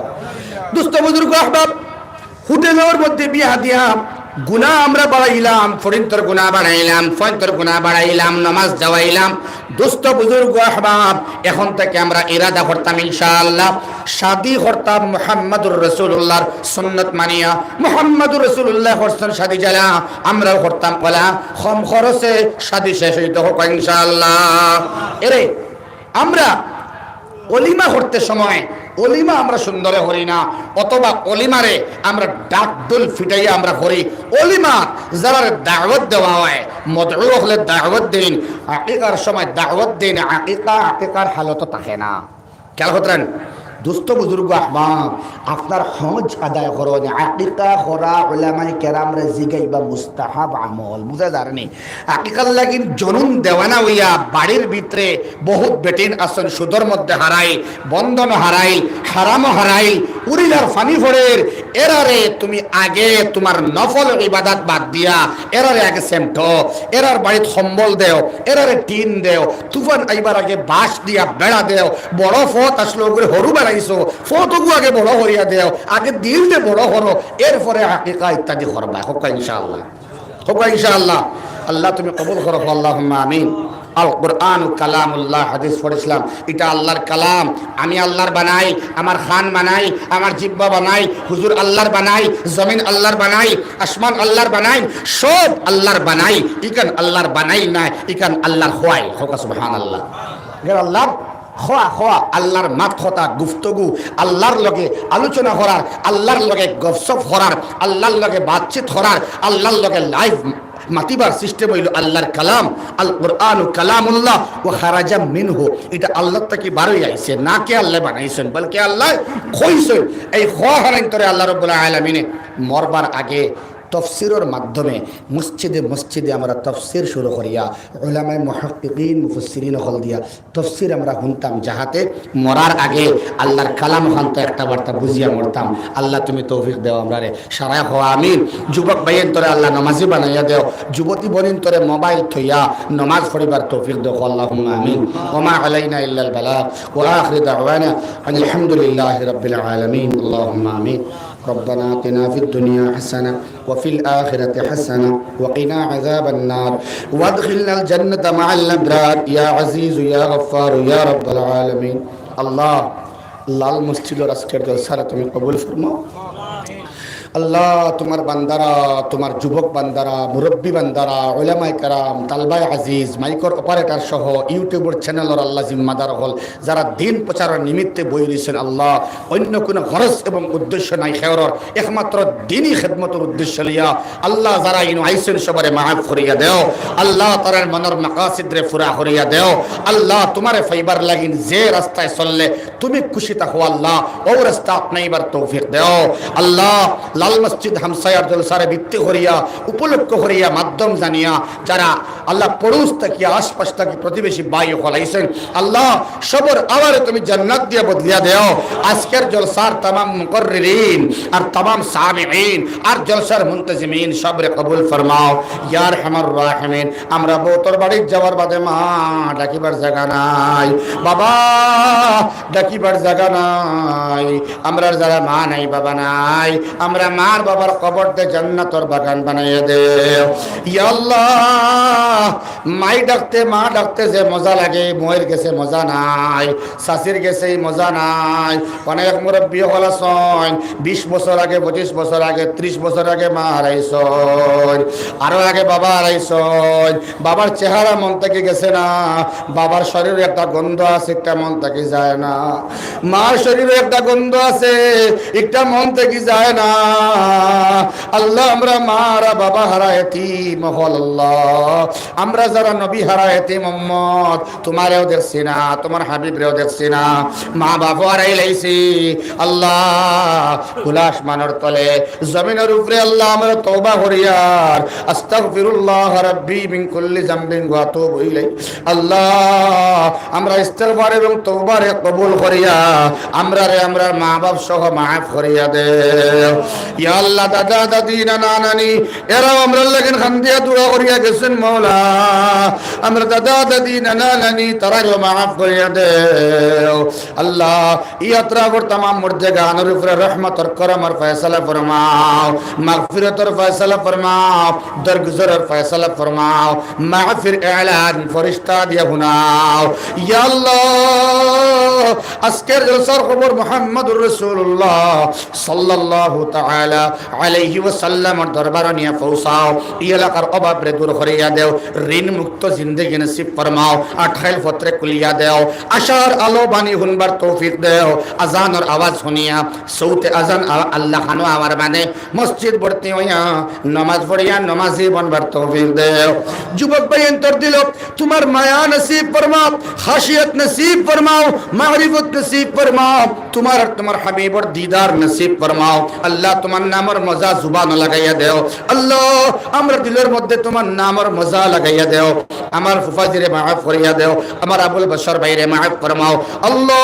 দোস্ত বুজুর্গ আহবাব হোটেলের মধ্যে বিয়া দিয়া গুনাহ আমরা বাড়াইলাম ফরিন্তর গুনাহ বাড়াইলাম ফরিন্তর গুনাহ বাড়াইলাম নামাজ যাওয়াইলাম দোস্ত বুজুর্গ আহবাব এখন থেকে আমরা ইরাদা করতাম ইনশাআল্লাহ শাদি করতাম মুহাম্মদুর রাসূলুল্লাহর সুন্নাত মানিয়া মুহাম্মদুর রাসূলুল্লাহ করছেন শাদি জ্বালা আমরাও করতাম বলা কম খরচে শাদি শেষ হইতে হোক ইনশাআল্লাহ এরে আমরা অলিমা করতে সময় অলিমা আমরা সুন্দরে করি না, অথবা অলিমারে আমরা ডাকডুল ফিটাইয়া আমরা করি। অলিমা যারা দাওয়াত দেওয়া হয়, মদউ হলে দাওয়াত দিন, আকিকার সময় দাওয়াত দিন, আকিকার হালত থাকে না। খেয়াল করতেন দুস্থ বুজুর্গ আহমাদ, আপনার হজ আদায় করুন, আকিকা করা উলামায়ে কেরামরে জিগাইবা মুস্তাহাব আমল, বুঝা যায়নি? আকিকার লাগিন জনুন দেওয়ানা হইয়া বাড়ির ভিতরে বহুত বেটিন আসন, সুদর মধ্যে হারাই, বন্ধন হারাই, হারামও হারাই, উরিলার ফানি ফড়ের এরারে তুমি আগে তোমার নফল ইবাদত বাদ দিয়া এরারে আগে সেমটো, এরার বাড়িত সম্বল দেও, এরারে টিন দেও, তুফান আইবার আগে বাঁশ দিয়া বেড়া দেও, বড় ফত আসলো করে হরু বানাইছো, ফতগু আগে বড় হরিয়া দেও, আগে দিল দে বড় হরো, এরপরে আকিকা ইত্যাদি করবা। হোকা ইনশাআল্লাহ, হোকা ইনশাআল্লাহ। আল্লাহ তুমি কবুল করো, আল্লাহুম্মা আমিন। আল কোরআন কালামুল্লাহ, হাদিস পড়েছিলাম, এটা আল্লাহর কালাম। আমি আল্লাহর বানাই, আমার খান বানাই, আমার জিব্বা বানাই, হুজুর আল্লাহর বানাই, জমিন আল্লাহর বানাই, আসমান আল্লাহর বানাই, সব আল্লাহর বানাই। ইকান আল্লাহর বানাই না, ইকান আল্লাহর খোয়াই। হোকা সুবহানাল্লাহ। আল্লাহ খোয়া খোয়া, আল্লাহর মাত কথা গুফতগু, আল্লাহর লগে আলোচনা করার, আল্লাহর লগে গপসপ করার, আল্লাহর লগে বাতচিত করার, আল্লাহর লগে লাইভ মাতিবার সিস্টেম হইল আল্লাহর কালাম। আল কোরআন কালামুল্লাহ ওয়া খারাজা মিনহু, এটা আল্লাহ থেকে বারই আইছে, না কে আল্লাহ বানাইছেন, বলকে আল্লাহ কইছেন। এই খোয়া হারাইন্তরে আল্লাহ রাব্বুল আলামিনে মরবার আগে তফসিরের মাধ্যমে মসজিদে মসজিদে আমরা তফসির শুরু করিয়া উলামায়ে মুহাক্কিকিন মুফাসসিরিন হল দিয়া তফসির আমরা শুনতাম, যাহাতে মরার আগে আল্লাহর কালাম খান্ত একটা বার্তা বুঝিয়া মরতাম। আল্লাহ তুমি তৌফিক দেও আমরা রে, সারায় হওয়া আমিন। যুবক ভাইয়ের তোরে আল্লাহ নামাজি বানাইয়া দেও, যুবতী বনিন তোরে মোবাইল থইয়া নমাজ পড়িবার তৌফিক দেও, আল্লাহুম্মা আমিন। ওমা আলাইনা ইল্লাল বালাগ ওয়া আখিরু দাওয়ানা আলহামদুলিল্লাহি রাব্বিল আলামিন। আল্লাহুম্মা আমিন। ربنا آتنا في الدنيا حسنة وفي الآخرة حسنة وقنا عذاب النار وادخلنا الجنة مع الأبرار يا عزيز يا غفار يا رب العالمين। الله লাল মসজিদের আজকের জলসারে তুমি কবুল ফরমাও। আল্লাহ তোমার বান্দারা, তোমার যুবক বান্দারা, মুরব্বী বান্দারা, উলামায়ে কেরাম, তালবায়ে আজিজ, মাইকর অপারেটর সহ ইউটিউবের চ্যানেলের আল্লাহ জিম্মাদার হল, যারা দিন প্রচারের নিমিত্তে বই দিয়েছেন, আল্লাহ অন্য কোনো গরজ এবং উদ্দেশ্য নাই খেয়রর, একমাত্র দিনই খেদমতের উদ্দেশ্য লিয়া আল্লাহ যারা ইনু আইসেন সবারে মাফ করিয়া দেও। আল্লাহ তার মনের মাকাসিদরে পুরা করিয়া দেও। আল্লাহ তোমারে ফাইবার লাগিন যে রাস্তায় চললে তুমি খুশি থাকো, আল্লাহ ও রাস্তা আপনাইবার তৌফিক দেও। আল্লাহ লাল মসজিদ হামসায়ার জলসারে ভিত্তি করিয়া উপলক্ষ করিয়া মাধ্যম জানিয়া যারা আল্লাহ পড়োস থাকি আশপাশ থাকি প্রতিবেশী বাই হলাইছেন, আল্লাহ সবর আবার তুমি জান্নাত দিয়া বদলিয়া দেও। আজকের জলসার তামাম মুকররিন আর তামাম সামিঈন আর জলসার মুনতাজিমিন সবরে কবুল ফরমাও ইয়া আরহামার রাহিমিন। আমরা বউতর বাড়ি যাওয়ার বাদে মা ডাকিবার জায়গা নাই, বাবা ডাকিবার জায়গা নাই, আমরা যারা মা নাই বাবা নাই, আমরা মার বাবার কবরতে জান্নাতের বাগান বানাইয়া দেও ইয়া আল্লাহ। মাই ডাকতে মা ডাকতে যে মজা লাগে, মোয়ের গেছে মজা নাই, শাশির গেছে মজা নাই। অনেক মুরব্বী হল আছেন 20 বছর আগে, 25 বছর আগে, 30 বছর আগে মা হারাইছেন, আরো আগে বাবা হারাইছেন। বাবার চেহারা মন থেকে গেছে না, বাবার শরীরে একটা গন্ধ আছে, একটা মন থেকে যায় না। মার শরীরে একটা গন্ধ আছে, একটা মন থেকে যায় না। আল্লাহ আমরা মারা বাবা হারা এতিম হল, আল্লাহ আমরা যারা নবী হারা এতিম উম্মত, তোমারেও দেখছি না, তোমার হাবিবরেও দেখছি না, মা বাবা হারাই লাইছি। আল্লাহ খোলা আসমানের তলে জমিনের উপরে আল্লাহ আমরা তওবা করিয়ার আস্তাগফিরুল্লাহ রাব্বি মিন কুল্লি যামবিন ওয়া আতুবু ইলাইহি। আল্লাহ আমরা ইস্তিগফার এবং তওবারে কবুল করিয়া আমরা মা বাপ সহ মাফ করিয়া দেও ইয়া আল্লাহ। দাদা দাদি নানা নানি এরাও আমরা লাগেন খান্দিয়া দোয়া করিয়া গেছেন মওলা, আমরা দাদা দাদি নানা নানি তারাও মাফ করিয়া দেও আল্লাহ। ইয়াত্রা কর तमाम মুর্দেগানের উপরে রহমতের করমের ফয়সালা ফরমাও, মাগফিরাতের ফয়সালা ফরমাও, দরগুজরের ফয়সালা ফরমাও, মাগফির ইলান ফেরেশতা দিয়া গুনাও ইয়া আল্লাহ। আজকের জলসার খবর মুহাম্মদুর রাসূলুল্লাহ সাল্লাল্লাহু তাআলা আলাইহি আলাইহি ওয়াসাল্লামের দরবারে নিয়ে পৌঁছাও এই এলাকার অভাবরে দূর করিয়া দেও ঋণ মুক্ত জিন্দেগি নসিব ফরমাও আঠাইল পত্রে কুলিয়া দেও আশার আলো বাণী শুনবার তৌফিক দেও আজানের আওয়াজ শুনিয়া সৌতে আজান আল্লাহ খানো আমার মানে মসজিদ ভর্তি হইয়া নামাজ পড়িয়া নামাজি বনবার তৌফিক দেও যুবক ভাই অন্তর দিল তোমার মায়া নসিব ফরমাও খাশিয়ত নসিব ফরমাও মারিফত নসিব ফরমাও তোমার আর তোমার হাবিবর দিদার নসিব ফরমাও আল্লাহ তোমার নামের মজা জুবান লাগাইয়া দেও আল্লাহ আমরা দিলের মধ্যে তোমার নামের মজা লাগাইয়া দেও আমার ফুফাজিরে মাফ করিয়া দেও আমার আবুল বশর ভাইরে মাফ ফরমাও আল্লাহ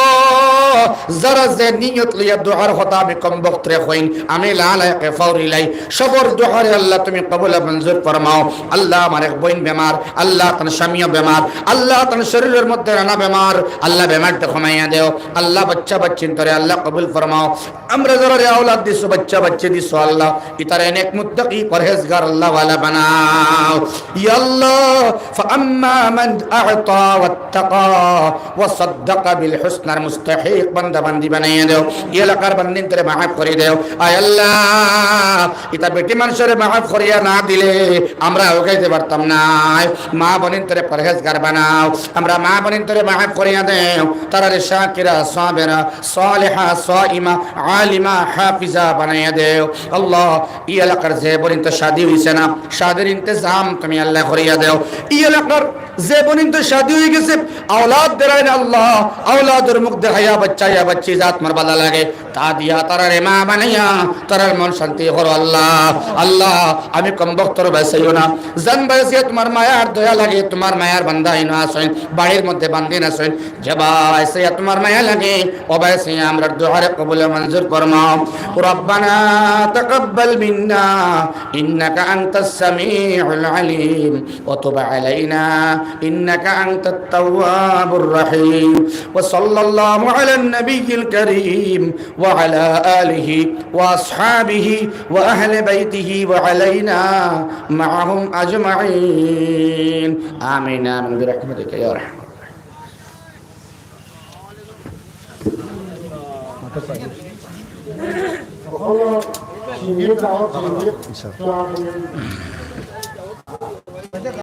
যারা যে নিয়ত লইয়া দুআর কথা আমি কম বক্তরে কইন আমি লালায়ে ফাউরি লাই সবর দুআরে আল্লাহ তুমি কবুল মঞ্জুর ফরমাও আল্লাহ আমার এক বোন বেমার আল্লাহ তার স্বামীও বেমার আল্লাহ তার শরীরের মধ্যে রানা বেমার আল্লাহ বেমারটা কমাইয়া দেও আল্লাহ বাচ্চা বাচ্চিন তরে আল্লাহ কবুল ফরমাও আমরা যারা আওলাদ দিছো বাচ্চা বাচ্চা দিছো আল্লাহ ইতারে নেক মুত্তাকি পরহেজগার আল্লাহ ওয়ালা বানাও ইয়া আল্লাহ ফাআম্মা মান আ'তা ওয়াত্তাকা ওয়া সাদ্দাকা বিল হুসনার মুস্তাহিক বান্দা বান্দি বানাইয়া দেও এই এলাকার বান্দিন তরে মাফ করে দেও আয় আল্লাহ ইতা বেটি মানুষের মাফ করিয়া না দিলে আমরা ওকাইতে পারতাম না মা বোনের তরে পরহেজগার বানাও আমরা মা বোনের তরে মাফ করিয়া দেও তারারে শাকিরা সাবিরা সালিহা সাইমা আলিমা হাফিজা বানাইয়া দেও আল্লাহ এই এলাকার যে বোন তো শাদী হইছে না শাদীর ইন্তজাম তুমি আল্লাহ করিয়া দেও এই এলাকার যে বোন তো শাদী হয়ে গেছে আওলাদ দেরাইন আল্লাহ আওলাদের মুখ দেখাইয়া বাচ্চা ইয়া বাচ্চি জাত মার বালা লাগে তা দিয়া তারারে মা বানাইয়া তারার মন শান্তি করো আল্লাহ আল্লাহ আমি কম বক্তর বাইসাইও না জান বাইসে তোমার মায়ার দয়া লাগে তোমার মায়ার বান্দা ইনো আসেন বাড়ির মধ্যে বান্দিন আসেন জবাই সে তোমার মায়া লাগে ও বাইসে আমরা দুআরে কবুল মঞ্জুর ফরমাও রব্বানা তাকাব্বাল মিন্না ইন্নাকা আনতাস সামিউল আলিম ওয়া তুব আলাইনা ইন্নাকা আনতাত তাওয়াবুর রহিম ওয়া সাল্লাল্লাহু আলান নাবিয়্যিল কারীম ওয়া আলা আলিহি ওয়া আসহাবিহি ওয়া আহলি বাইতিহি ওয়া আলাইনা মাআহুম আজমাইন আমিন আমিন বিরহমাতিকা ইয়া রাহমান Allah, şimdi de